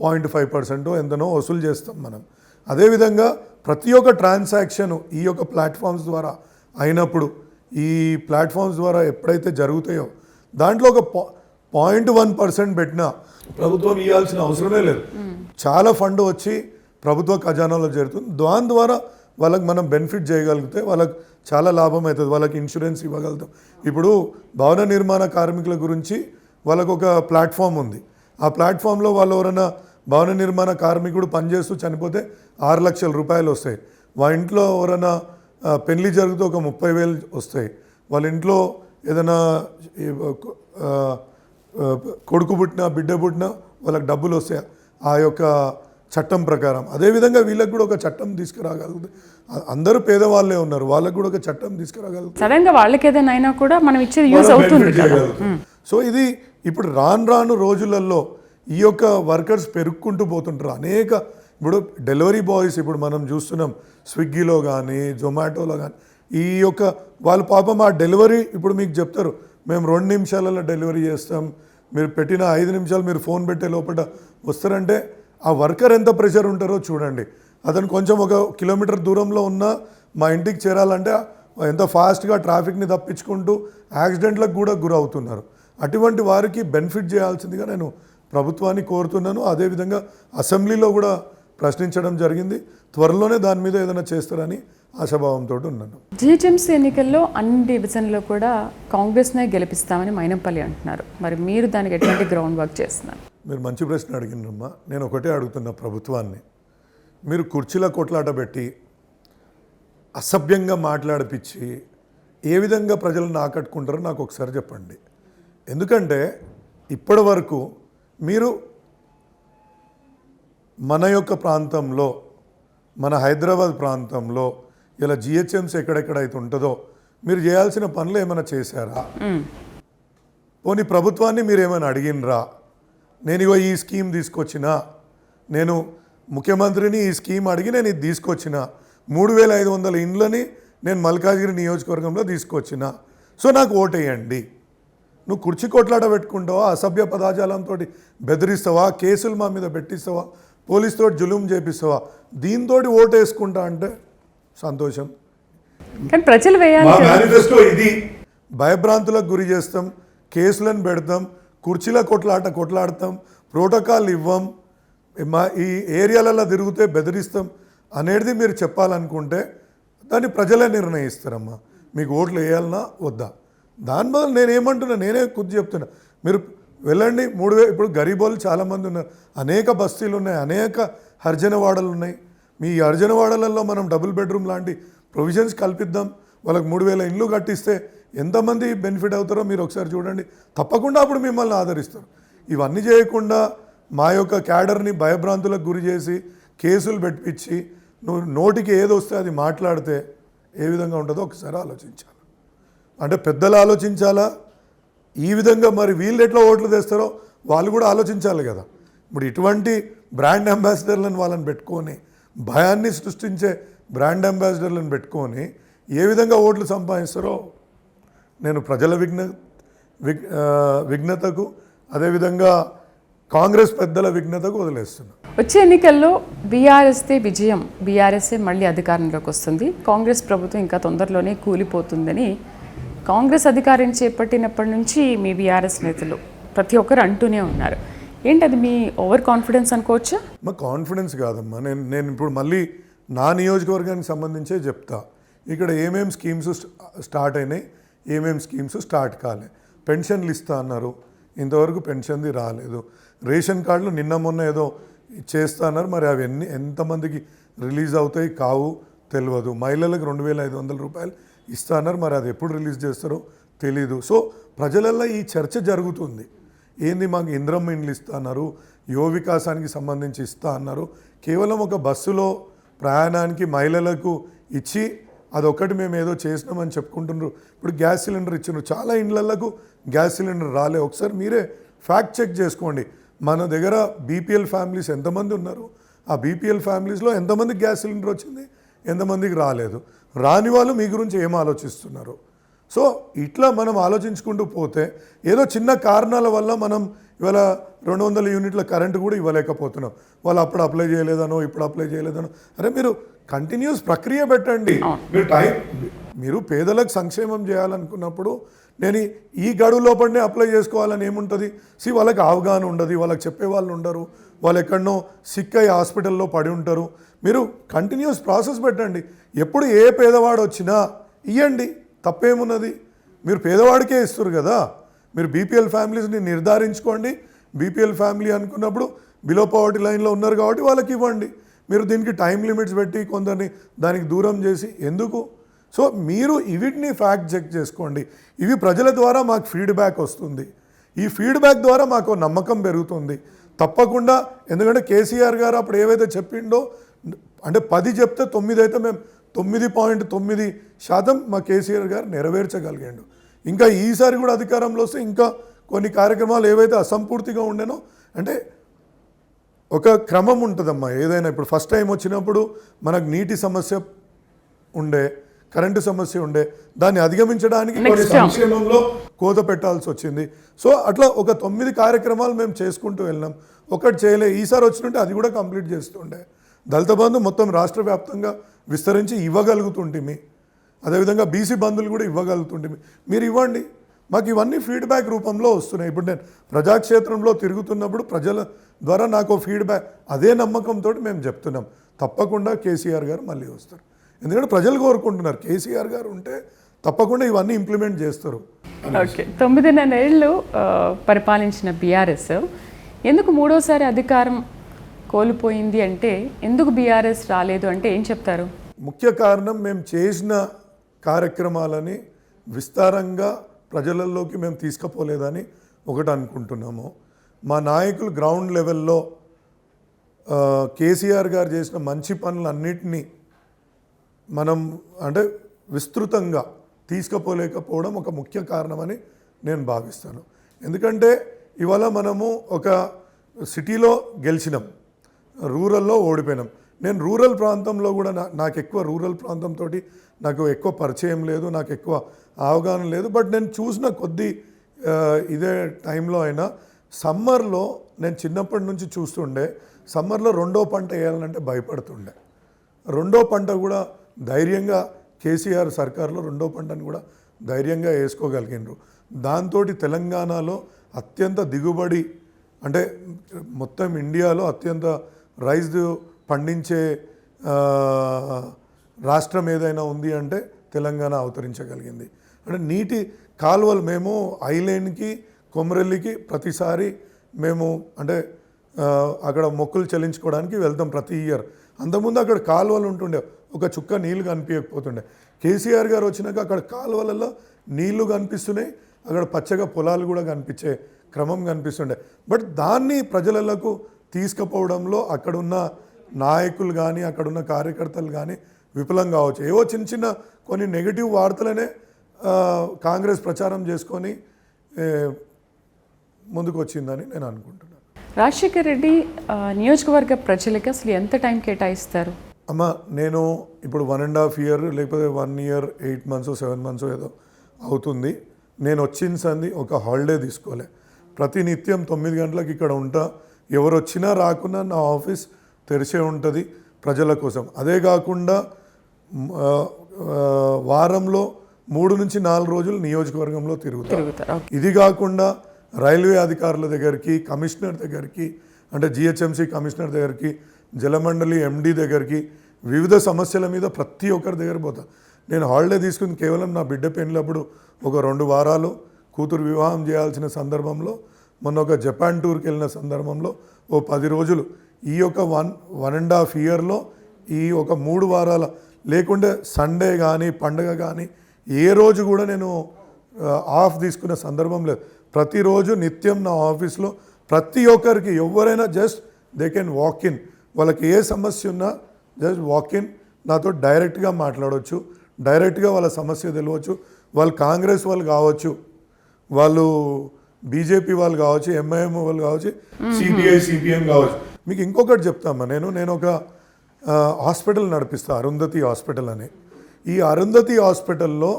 0.5% ఎంతనో వసూలు చేస్తాం మనం. అదేవిధంగా ప్రతి ఒక్క ట్రాన్సాక్షన్ ఈ యొక్క ప్లాట్ఫామ్స్ ద్వారా అయినప్పుడు, ఈ ప్లాట్ఫామ్స్ ద్వారా ఎప్పుడైతే జరుగుతాయో దాంట్లో ఒక 0.1% పెట్టినా ప్రభుత్వం ఇవ్వాల్సిన అవసరమే లేదు. చాలా ఫండ్ వచ్చి ప్రభుత్వ ఖజానాలో చేరుతుంది. దాని ద్వారా వాళ్ళకి మనం బెనిఫిట్ చేయగలిగితే వాళ్ళకి చాలా లాభం అవుతుంది. వాళ్ళకి ఇన్సూరెన్స్ ఇవ్వగలుగుతాం. ఇప్పుడు భవన నిర్మాణ కార్మికుల గురించి వాళ్ళకు ఒక ప్లాట్ఫామ్ ఉంది. ఆ ప్లాట్ఫామ్లో వాళ్ళు ఎవరైనా భవన నిర్మాణ కార్మికుడు పనిచేస్తూ చనిపోతే 6 లక్షల రూపాయలు వస్తాయి. వాళ్ళ ఇంట్లో ఎవరైనా పెళ్లి జరిగితే ఒక 30,000 వస్తాయి. వాళ్ళ ఇంట్లో ఏదైనా కొడుకు పుట్టినా బిడ్డ పుట్టినా వాళ్ళకి డబ్బులు వస్తాయి ఆ యొక్క చట్టం ప్రకారం. అదేవిధంగా వీళ్ళకి కూడా ఒక చట్టం తీసుకురాగలుగుతుంది. అందరూ పేదవాళ్ళే ఉన్నారు, వాళ్ళకి కూడా ఒక చట్టం తీసుకురాగలుగుతుంది. సడన్గా వాళ్ళకి ఏదైనా అయినా కూడా మనం ఇచ్చేది యూజ్ అవుతుంది కదా. సో ఇది ఇప్పుడు రాను రోజులలో ఈ యొక్క వర్కర్స్ పెరుక్కుంటూ పోతుంటారు. అనేక ఇప్పుడు డెలివరీ బాయ్స్ ఇప్పుడు మనం చూస్తున్నాం స్విగ్గీలో కానీ జొమాటోలో కానీ ఈ యొక్క వాళ్ళు పాపం ఆ డెలివరీ ఇప్పుడు మీకు చెప్తారు మేము 2 నిమిషాలలో డెలివరీ చేస్తాం, మీరు పెట్టిన 5 నిమిషాలు మీరు ఫోన్ పెట్టే లోపల వస్తారంటే ఆ వర్కర్ ఎంత ప్రెషర్ ఉంటారో చూడండి. అతను కొంచెం 1 కిలోమీటర్ దూరంలో ఉన్న మా ఇంటికి చేరాలంటే ఎంత ఫాస్ట్గా ట్రాఫిక్ని తప్పించుకుంటూ యాక్సిడెంట్లకు కూడా గురవుతున్నారు. అటువంటి వారికి బెనిఫిట్ చేయాల్సిందిగా నేను ప్రభుత్వాన్ని కోరుతున్నాను. అదేవిధంగా అసెంబ్లీలో కూడా ప్రశ్నించడం జరిగింది. త్వరలోనే దాని మీద ఏదైనా చేస్తారని ఆశాభావంతో ఉన్నాను. జిహెచ్ఎంసీ ఎన్నికల్లో అన్ని డివిజన్లో కూడా కాంగ్రెస్నే గెలిపిస్తామని మైనంపల్లి అంటున్నారు. మరి మీరు దానికి ఎటువంటి గ్రౌండ్ వర్క్ చేస్తున్నారు? మీరు మంచి ప్రశ్న అడిగినమ్మా. నేను ఒకటే అడుగుతున్నా ప్రభుత్వాన్ని, మీరు కుర్చీల కొట్లాట పెట్టి అసభ్యంగా మాట్లాడిపించి ఏ విధంగా ప్రజలను ఆకట్టుకుంటారో నాకు ఒకసారి చెప్పండి. ఎందుకంటే ఇప్పటి వరకు మీరు మన యొక్క ప్రాంతంలో, మన హైదరాబాద్ ప్రాంతంలో ఇలా జిహెచ్ఎంసీ ఎక్కడెక్కడైతే ఉంటుందో మీరు చేయాల్సిన పనులు ఏమైనా చేశారా? పోనీ ప్రభుత్వాన్ని మీరు ఏమైనా అడిగినరా? నేను ఇగో ఈ స్కీమ్ తీసుకొచ్చినా, నేను ముఖ్యమంత్రిని ఈ స్కీమ్ అడిగి నేను ఇది తీసుకొచ్చిన 3,500 ఇండ్లని నేను మల్కాజ్గిరి నియోజకవర్గంలో తీసుకొచ్చిన, సో నాకు ఓటేయండి. నువ్వు కుర్చీ కొట్లాట పెట్టుకుంటావా? అసభ్య పదాజాలంతో బెదిరిస్తావా? కేసులు మా మీద పెట్టిస్తావా? పోలీసుతో జులుం చేపిస్తావా? దీంతో ఓటు వేసుకుంటా అంటే సంతోషం. కానీ ప్రజలు వేయాలి. మా మేనిఫెస్టో ఇది. భయభ్రాంతులకు గురి చేస్తాం, కేసులను పెడతాం, కుర్చీల కొట్లాడతాం, ప్రోటోకాల్ ఇవ్వం, మా ఈ ఏరియాలలో తిరిగితే బెదిరిస్తాం అనేది మీరు చెప్పాలనుకుంటే దాన్ని ప్రజలే నిర్ణయిస్తారమ్మా. మీకు ఓట్లు వేయాలన్నా వద్దా? దాని బదులు నేనేమంటున్నా, నేనే కొద్ది చెప్తున్నా, మీరు వెళ్ళండి. 3,000 ఇప్పుడు గరీబోళ్ళు చాలామంది ఉన్నారు, అనేక బస్తీలు ఉన్నాయి, అనేక హర్జనవాడలు ఉన్నాయి. మీ హర్జనవాడలలో మనం డబుల్ బెడ్రూమ్ లాంటి ప్రొవిజన్స్ కల్పిద్దాం. వాళ్ళకి 3,000 ఇండ్లు కట్టిస్తే ఎంతమంది బెనిఫిట్ అవుతారో మీరు ఒకసారి చూడండి. తప్పకుండా అప్పుడు మిమ్మల్ని ఆదరిస్తారు. ఇవన్నీ చేయకుండా మా యొక్క క్యాడర్ని భయభ్రాంతులకు గురి చేసి కేసులు పెట్టించి నువ్వు నోటికి ఏది వస్తే అది మాట్లాడితే ఏ విధంగా ఉంటుందో ఒకసారి ఆలోచించాలి. అంటే పెద్దలు ఆలోచించాలా? ఈ విధంగా మరి వీళ్ళు ఎట్లా ఓట్లు తెస్తారో వాళ్ళు కూడా ఆలోచించాలి కదా. ఇప్పుడు ఇటువంటి బ్రాండ్ అంబాసిడర్లను వాళ్ళని పెట్టుకొని, భయాన్ని సృష్టించే బ్రాండ్ అంబాసిడర్లను పెట్టుకొని ఏ విధంగా ఓట్లు సంపాదిస్తారో నేను ప్రజల విఘ్నతకు అదేవిధంగా కాంగ్రెస్ పెద్దల విఘ్నతకు వదిలేస్తున్నాను. వచ్చే ఎన్నికల్లో బీఆర్ఎస్దే విజయం, బీఆర్ఎస్ఏ మళ్ళీ అధికారంలోకి వస్తుంది, కాంగ్రెస్ ప్రభుత్వం ఇంకా తొందరలోనే కూలిపోతుందని కాంగ్రెస్ అధికారం చేపట్టినప్పటి నుంచి మీ బీఆర్ఎస్ నేతలు ప్రతి ఒక్కరు అంటూనే ఉన్నారు. ఏంటి అది మీ ఓవర్ కాన్ఫిడెన్స్ అనుకోవచ్చా? మా కాన్ఫిడెన్స్ కాదమ్మా. నేను ఇప్పుడు మళ్ళీ నా నియోజకవర్గానికి సంబంధించే చెప్తా. ఇక్కడ ఏమేమి స్కీమ్స్ స్టార్ట్ అయినాయి, ఏమేమి స్కీమ్స్ స్టార్ట్ కాలే. పెన్షన్లు ఇస్తా అన్నారు, ఇంతవరకు పెన్షన్ది రాలేదు. రేషన్ కార్డులు నిన్న మొన్న ఏదో చేస్తా అన్నారు, మరి అవి ఎంతమందికి రిలీజ్ అవుతాయి కావు తెలియదు. మహిళలకు 2,500 రూపాయలు ఇస్తా అన్నారు, మరి అది ఎప్పుడు రిలీజ్ చేస్తారో తెలీదు. సో ప్రజలల్లో ఈ చర్చ జరుగుతుంది. ఏంది మాకు ఇంద్రమ్మ ఇండ్లు ఇస్తా అన్నారు, యువ వికాసానికి సంబంధించి ఇస్తా అన్నారు. కేవలం ఒక బస్సులో ప్రయాణానికి మహిళలకు ఇచ్చి అదొక్కటి మేము ఏదో చేసినామని చెప్పుకుంటున్నారు. ఇప్పుడు గ్యాస్ సిలిండర్ ఇచ్చినారు, చాలా ఇండ్లకు గ్యాస్ సిలిండర్ రాలే. ఒకసారి మీరే ఫ్యాక్ట్ చెక్ చేసుకోండి. మన దగ్గర బీపీఎల్ ఫ్యామిలీస్ ఎంతమంది ఉన్నారు, ఆ బీపీఎల్ ఫ్యామిలీస్లో ఎంతమందికి గ్యాస్ సిలిండర్ వచ్చింది, ఎంతమందికి రాలేదు, రాని వాళ్ళు మీ గురించి ఏం ఆలోచిస్తున్నారు. సో ఇట్లా మనం ఆలోచించుకుంటూ పోతే ఏదో చిన్న కారణాల వల్ల మనం ఇవాళ 200 యూనిట్ల కరెంటు కూడా ఇవ్వలేకపోతున్నాం. వాళ్ళు అప్పుడు అప్లై చేయలేదనో ఇప్పుడు అప్లై చేయలేదనో. అరే మీరు కంటిన్యూస్ ప్రక్రియ పెట్టండి. మీరు పేదలకు సంక్షేమం చేయాలనుకున్నప్పుడు నేను ఈ గడువు లోపలనే అప్లై చేసుకోవాలని ఏముంటుంది. వాళ్ళకి అవగాహన ఉండదు, వాళ్ళకి చెప్పేవాళ్ళు ఉండరు, వాళ్ళు ఎక్కడనో సిక్ అయ్యి హాస్పిటల్లో పడి ఉంటారు. మీరు కంటిన్యూస్ ప్రాసెస్ పెట్టండి. ఎప్పుడు ఏ పేదవాడు వచ్చినా ఇవ్వండి, తప్పేమున్నది. మీరు పేదవాడికే ఇస్తారు కదా. మీరు బీపీఎల్ ఫ్యామిలీస్ని నిర్ధారించుకోండి. బీపీఎల్ ఫ్యామిలీ అనుకున్నప్పుడు బిలో పవర్టీ లైన్లో ఉన్నారు కాబట్టి వాళ్ళకి ఇవ్వండి. మీరు దీనికి టైం లిమిట్స్ పెట్టి కొందరిని దానికి దూరం చేసి ఎందుకు? సో మీరు వీటిని ఫ్యాక్ట్ చెక్ చేసుకోండి. ఇవి ప్రజల ద్వారా మాకు ఫీడ్బ్యాక్ వస్తుంది. ఈ ఫీడ్బ్యాక్ ద్వారా మాకు నమ్మకం పెరుగుతుంది తప్పకుండా. ఎందుకంటే కేసీఆర్ గారు అప్పుడు ఏవైతే చెప్పిండో, అంటే 10 చెప్తే 9 అయితే మేము 9.9% మా కేసీఆర్ గారు నెరవేర్చగలిగాడు. ఇంకా ఈసారి కూడా అధికారంలో వస్తే ఇంకా కొన్ని కార్యక్రమాలు ఏవైతే అసంపూర్తిగా ఉండేనో, అంటే ఒక క్రమం ఉంటుందమ్మా ఏదైనా. ఇప్పుడు ఫస్ట్ టైం వచ్చినప్పుడు మనకు నీటి సమస్య ఉండే, కరెంటు సమస్య ఉండే, దాన్ని అధిగమించడానికి కొన్ని సంక్షేమంలో కోత పెట్టాల్సి వచ్చింది. సో అట్లా ఒక 9 కార్యక్రమాలు మేము చేసుకుంటూ వెళ్ళినాం. ఒకటి చేయలే, ఈసారి వచ్చినట్టే అది కూడా కంప్లీట్ చేస్తుండే. దళిత బంధు మొత్తం రాష్ట్ర వ్యాప్తంగా విస్తరించి ఇవ్వగలుగుతుంటిమి. అదేవిధంగా బీసీ బంధువులు కూడా ఇవ్వగలుగుతుంటిమి. మీరు ఇవ్వండి, మాకు ఇవన్నీ ఫీడ్బ్యాక్ రూపంలో వస్తున్నాయి. ఇప్పుడు నేను ప్రజాక్షేత్రంలో తిరుగుతున్నప్పుడు ప్రజల ద్వారా నాకు ఫీడ్బ్యాక్, అదే నమ్మకంతో మేము చెప్తున్నాం తప్పకుండా కేసీఆర్ గారు మళ్ళీ వస్తారు. ఎందుకంటే ప్రజలు కోరుకుంటున్నారు కేసీఆర్ గారు ఉంటే తప్పకుండా ఇవన్నీ ఇంప్లిమెంట్ చేస్తారు. ఓకే, 9.5 ఏళ్ళు పరిపాలించిన బీఆర్ఎస్ ఎందుకు మూడోసారి అధికారం కోల్పోయింది అంటే, ఎందుకు బీఆర్ఎస్ రాలేదు అంటే ఏం చెప్తారు? ముఖ్య కారణం మేము చేసిన కార్యక్రమాలని విస్తారంగా ప్రజలలోకి మేము తీసుకుపోలేదని ఒకటి అనుకుంటున్నాము. మా నాయకులు గ్రౌండ్ లెవెల్లో కేసీఆర్ గారు చేసిన మంచి పనులన్నిటినీ మనం అంటే విస్తృతంగా తీసుకుపోలేకపోవడం ఒక ముఖ్య కారణమని నేను భావిస్తాను. ఎందుకంటే ఇవాళ మనము ఒక సిటీలో గెలిచినాం, రూరల్లో ఓడిపోయినాం. నేను రూరల్ ప్రాంతంలో కూడా నాకు ఎక్కువ రూరల్ ప్రాంతంతో నాకు ఎక్కువ పరిచయం లేదు, నాకు ఎక్కువ అవగాహన లేదు. బట్ నేను చూసిన కొద్ది ఇదే టైంలో అయినా సమ్మర్లో నేను చిన్నప్పటి నుంచి చూస్తుండే, సమ్మర్లో 2వ పంట వేయాలంటే భయపడుతుండే. 2వ పంట కూడా ధైర్యంగా కేసీఆర్ సర్కార్లో 2వ పంటను కూడా ధైర్యంగా వేసుకోగలిగినారు. దాంతో తెలంగాణలో అత్యంత దిగుబడి, అంటే మొత్తం ఇండియాలో అత్యంత రైస్ పండించే రాష్ట్రం ఏదైనా ఉంది అంటే తెలంగాణ అవతరించగలిగింది. అంటే నీటి కాలువలు మేము ఐలైన్కి కొమరెల్లికి ప్రతిసారి మేము అంటే అక్కడ మొక్కులు చెల్లించుకోవడానికి వెళ్తాం ప్రతి ఇయర్. అంతకుముందు అక్కడ కాలువలు ఉంటుండే, ఒక చుక్క నీళ్లు కనిపించకపోతుండే. కేసీఆర్ గారు వచ్చినాక అక్కడ కాలువలలో నీళ్లు కనిపిస్తున్నాయి, అక్కడ పచ్చగా పొలాలు కూడా కనిపించే క్రమం కనిపిస్తుండే. బట్ దాన్ని ప్రజలకు తీసుకుపోవడంలో అక్కడున్న నాయకులు కానీ అక్కడున్న కార్యకర్తలు కానీ విఫలం కావచ్చు. ఏవో చిన్న చిన్న కొన్ని నెగిటివ్ వార్తలనే కాంగ్రెస్ ప్రచారం చేసుకొని ముందుకు వచ్చిందని నేను అనుకుంటున్నాను. రాజశేఖర్ రెడ్డి నియోజకవర్గ ప్రజలకి అసలు ఎంత టైం కేటాయిస్తారు? అమ్మ, నేను ఇప్పుడు 1.5 ఇయర్ లేకపోతే 1 ఇయర్ 8 months 7 months ఏదో అవుతుంది. నేను వచ్చిన సంది ఒక హాలిడే తీసుకోలే. ప్రతినిత్యం 9 గంటలకు ఇక్కడ ఉంటా. ఎవరు వచ్చినా రాకున్నా నా ఆఫీస్ తెరిచే ఉంటుంది ప్రజల కోసం. అదే కాకుండా వారంలో 3 నుంచి 4 రోజులు నియోజకవర్గంలో తిరుగుతారు. ఇది కాకుండా రైల్వే అధికారుల దగ్గరికి, కమిషనర్ దగ్గరికి, అంటే జిహెచ్ఎంసీ కమిషనర్ దగ్గరికి, జలమండలి ఎండి దగ్గరికి, వివిధ సమస్యల మీద ప్రతి ఒక్కరి దగ్గర పోతా. నేను హాలిడే తీసుకుని కేవలం నా బిడ్డ పెళ్ళినప్పుడు ఒక 2 వారాలు, కూతురు వివాహం చేయాల్సిన సందర్భంలో, మొన్న ఒక జపాన్ టూర్కి వెళ్ళిన సందర్భంలో ఓ 10 రోజులు, ఈ యొక్క 1.5 ఇయర్లో ఈ ఒక 3 వారాల లేకుంటే సండే కానీ పండగ కానీ ఏ రోజు కూడా నేను ఆఫ్ తీసుకునే సందర్భం లేదు. ప్రతిరోజు నిత్యం నా ఆఫీస్లో ప్రతి ఒక్కరికి ఎవరైనా just they can walk in. వాళ్ళకి ఏ సమస్య ఉన్నా జస్ట్ వాక్ ఇన్, నాతో డైరెక్ట్గా మాట్లాడవచ్చు, డైరెక్ట్గా వాళ్ళ సమస్య తెలియవచ్చు. వాళ్ళు కాంగ్రెస్ వాళ్ళు కావచ్చు, వాళ్ళు బీజేపీ వాళ్ళు కావచ్చు, ఎంఐఎం వాళ్ళు కావచ్చు, సిపిఐ సిపిఎం కావచ్చు. మీకు ఇంకొకటి చెప్తామా, నేను ఒక హాస్పిటల్ నడిపిస్తా, అరుంధతి హాస్పిటల్ అని. ఈ అరుంధతి హాస్పిటల్లో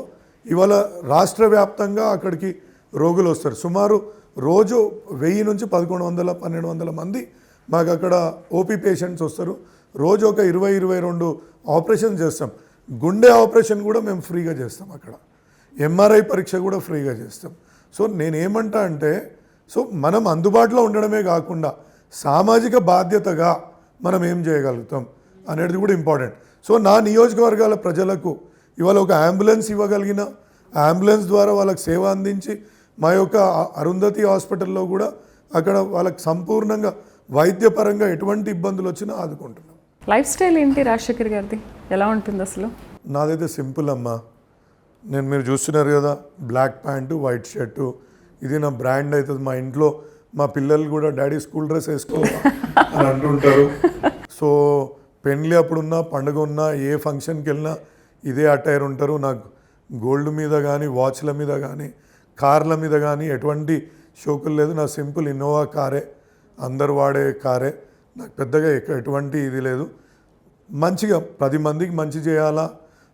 ఇవాళ రాష్ట్ర వ్యాప్తంగా అక్కడికి రోగులు వస్తారు. సుమారు రోజు 1000 నుంచి 1100-1200 మంది మాకు అక్కడ ఓపీ పేషెంట్స్ వస్తారు. రోజు ఒక 20-22 ఆపరేషన్ చేస్తాం. గుండె ఆపరేషన్ కూడా మేము ఫ్రీగా చేస్తాం అక్కడ. ఎంఆర్ఐ పరీక్ష కూడా ఫ్రీగా చేస్తాం. సో నేనేమంటా అంటే, సో మనం అందుబాటులో ఉండడమే కాకుండా సామాజిక బాధ్యతగా మనం ఏం చేయగలుగుతాం అనేది కూడా ఇంపార్టెంట్. సో నా నియోజకవర్గాల ప్రజలకు ఇవాళ ఒక అంబులెన్స్ ఇవ్వగలిగిన, అంబులెన్స్ ద్వారా వాళ్ళకి సేవ అందించి మా యొక్క అరుంధతి హాస్పిటల్లో కూడా అక్కడ వాళ్ళకి సంపూర్ణంగా వైద్యపరంగా ఎటువంటి ఇబ్బందులు వచ్చినా ఆదుకుంటున్నాం. లైఫ్ స్టైల్ ఏంటి రాజశేఖర్ గారిది, ఎలా ఉంటుంది అసలు? నాదైతే సింపుల్ అమ్మా. మీరు చూస్తున్నారు కదా, బ్లాక్ ప్యాంటు వైట్ షర్టు, ఇది నా బ్రాండ్ అవుతుంది. మా ఇంట్లో మా పిల్లలు కూడా డాడీ స్కూల్ డ్రెస్ వేసుకో అని అంటుంటారు. సో పెళ్ళి అప్పుడున్నా, పండుగ ఉన్నా, ఏ ఫంక్షన్కి వెళ్ళినా ఇదే అటైర్ ఉంటారు. నాకు గోల్డ్ మీద కానీ, వాచ్ల మీద కానీ, కార్ల మీద కానీ ఎటువంటి షోకులు లేదు. నా సింపుల్ ఇన్నోవా కారే, అందరు వాడే కారే. నాకు పెద్దగా ఎటువంటి ఇది లేదు. మంచిగా 10 మందికి మంచి చేయాలా,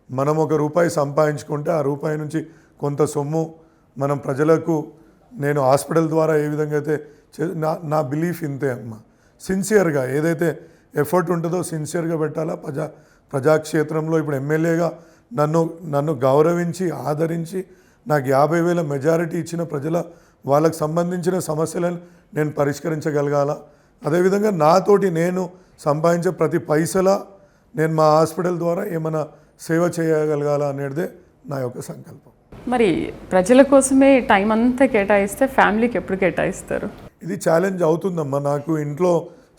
మనం ₹1 సంపాదించుకుంటే ఆ రూపాయి నుంచి కొంత సొమ్ము మనం ప్రజలకు, నేను హాస్పిటల్ ద్వారా ఏ విధంగా అయితే నా బిలీఫ్ ఇంతే అమ్మ. సిన్సియర్గా ఏదైతే ఎఫర్ట్ ఉంటుందో సిన్సియర్గా పెట్టాలా. ప్రజాక్షేత్రంలో ఇప్పుడు ఎమ్మెల్యేగా నన్ను గౌరవించి ఆదరించి నాకు 50,000 మెజారిటీ ఇచ్చిన ప్రజల వాళ్ళకు సంబంధించిన సమస్యలను నేను పరిష్కరించగలగాల. అదేవిధంగా నాతోటి నేను సంపాదించే ప్రతి పైసలా నేను మా హాస్పిటల్ ద్వారా ఏమైనా సేవ చేయగలగాల అనేదే నా యొక్క సంకల్పం. మరి ప్రజల కోసమే టైం అంతా కేటాయిస్తే ఫ్యామిలీకి ఎప్పుడు కేటాయిస్తారు? ఇది ఛాలెంజ్ అవుతుందమ్మా. నాకు ఇంట్లో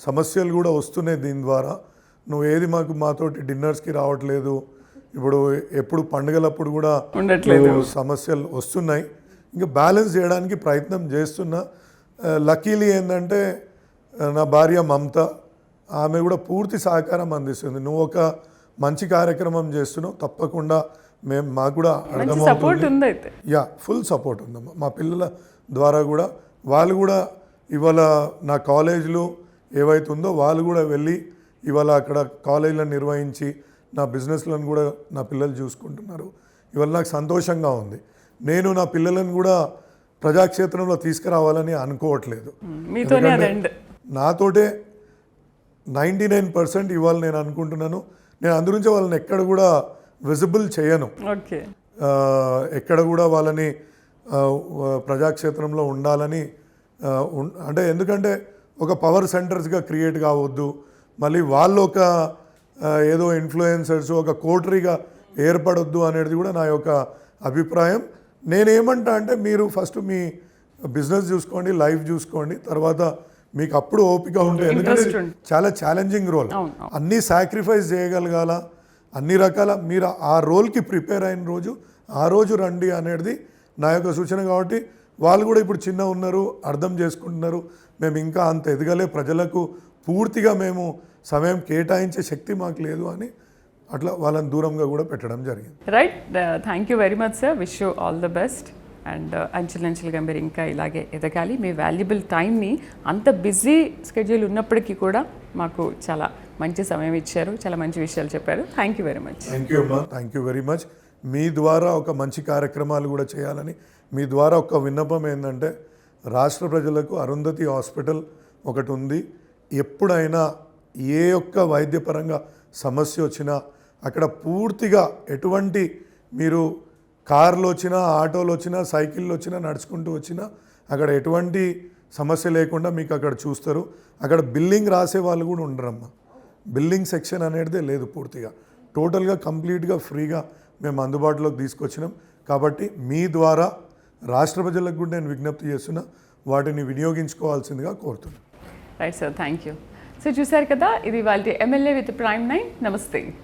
సమస్యలు కూడా వస్తున్నాయి దీని ద్వారా. నువ్వు ఏది మాతోటి డిన్నర్స్కి రావట్లేదు, ఇప్పుడు ఎప్పుడు పండుగలప్పుడు కూడా ఉండట్లేదు, సమస్యలు వస్తున్నాయి. ఇంకా బ్యాలెన్స్ చేయడానికి ప్రయత్నం చేస్తున్నా. లక్కీలీ ఏంటంటే నా భార్య మమత, ఆమె కూడా పూర్తి సహకారం అందిస్తుంది. నువ్వు ఒక మంచి కార్యక్రమం చేస్తున్నావు, తప్పకుండా మాకు కూడా అర్థమవుతుంది. యా, ఫుల్ సపోర్ట్ ఉందమ్మా. మా పిల్లల ద్వారా కూడా వాళ్ళు కూడా ఇవాళ నా కాలేజీలు ఏవైతుందో వాళ్ళు కూడా వెళ్ళి ఇవాళ అక్కడ కాలేజీలను నిర్వహించి నా బిజినెస్లను కూడా నా పిల్లలు చూసుకుంటున్నారు. ఇవాళ నాకు సంతోషంగా ఉంది. నేను నా పిల్లలను కూడా ప్రజాక్షేత్రంలో తీసుకురావాలని అనుకోవట్లేదు. నాతోటే 99% ఇవాళ నేను అనుకుంటున్నాను. నేను అందుగురించి వాళ్ళని ఎక్కడ కూడా విజిబుల్ చేయను. ఎక్కడ కూడా వాళ్ళని ప్రజాక్షేత్రంలో ఉండాలని అంటే, ఎందుకంటే ఒక పవర్ సెంటర్స్గా క్రియేట్ కావద్దు, మళ్ళీ వాళ్ళు ఒక ఏదో ఇన్ఫ్లుయెన్సర్స్ ఒక కోటరీగా ఏర్పడొద్దు అనేది కూడా నా యొక్క అభిప్రాయం. నేనేమంటా అంటే, మీరు ఫస్ట్ మీ బిజినెస్ చూసుకోండి, లైఫ్ చూసుకోండి, తర్వాత మీకు అప్పుడు ఓపిక ఉంటే, ఎందుకంటే చాలా ఛాలెంజింగ్ రోల్, అన్నీ సాక్రిఫైస్ చేయగలగాల, అన్ని రకాల మీరు ఆ రోల్కి ప్రిపేర్ అయిన రోజు ఆ రోజు రండి అనేది నా యొక్క సూచన. కాబట్టి వాళ్ళు కూడా ఇప్పుడు చిన్న ఉన్నారు, అర్థం చేసుకుంటున్నారు. మేము ఇంకా అంత ఎదగలే, ప్రజలకు పూర్తిగా మేము సమయం కేటాయించే శక్తి మాకు లేదు అని అట్లా వాళ్ళని దూరంగా కూడా పెట్టడం జరిగింది. Right, thank you very much sir. Wish you all the best. And అంచెలంచెలుగా మీరు ఇంకా ఇలాగే ఎదగాలి. మీ వాల్యుబుల్ టైంని అంత బిజీ స్కెడ్యూల్ ఉన్నప్పటికీ కూడా మాకు చాలా మంచి సమయం ఇచ్చారు, చాలా మంచి విషయాలు చెప్పారు. Thank you very much. Thank you అమ్మా, థ్యాంక్ యూ వెరీ మచ్. మీ ద్వారా ఒక మంచి కార్యక్రమాలు కూడా చేయాలని, మీ ద్వారా ఒక విన్నపం ఏంటంటే, రాష్ట్ర ప్రజలకు అరుంధతి హాస్పిటల్ ఒకటి ఉంది. ఎప్పుడైనా ఏ ఒక్క వైద్యపరంగా సమస్య వచ్చినా అక్కడ పూర్తిగా ఎటువంటి మీరు కార్లు వచ్చినా, ఆటోలు వచ్చినా, సైకిళ్ళు వచ్చినా, నడుచుకుంటూ వచ్చినా అక్కడ ఎటువంటి సమస్య లేకుండా మీకు అక్కడ చూస్తారు. అక్కడ బిల్లింగ్ రాసే వాళ్ళు కూడా ఉండరమ్మా. బిల్లింగ్ సెక్షన్ అనేది లేదు, పూర్తిగా టోటల్గా కంప్లీట్గా ఫ్రీగా మేము అందుబాటులోకి తీసుకొచ్చినాం. కాబట్టి మీ ద్వారా రాష్ట్ర ప్రజలకు కూడా నేను విజ్ఞప్తి చేస్తున్నా, వాటిని వినియోగించుకోవాల్సిందిగా కోరుతున్నాను. Right sir, thank you. So చూశారు కదా, ఇది వాళ్ళ ఎమ్మెల్యే విత్ ప్రైమ్ 9. నమస్తే.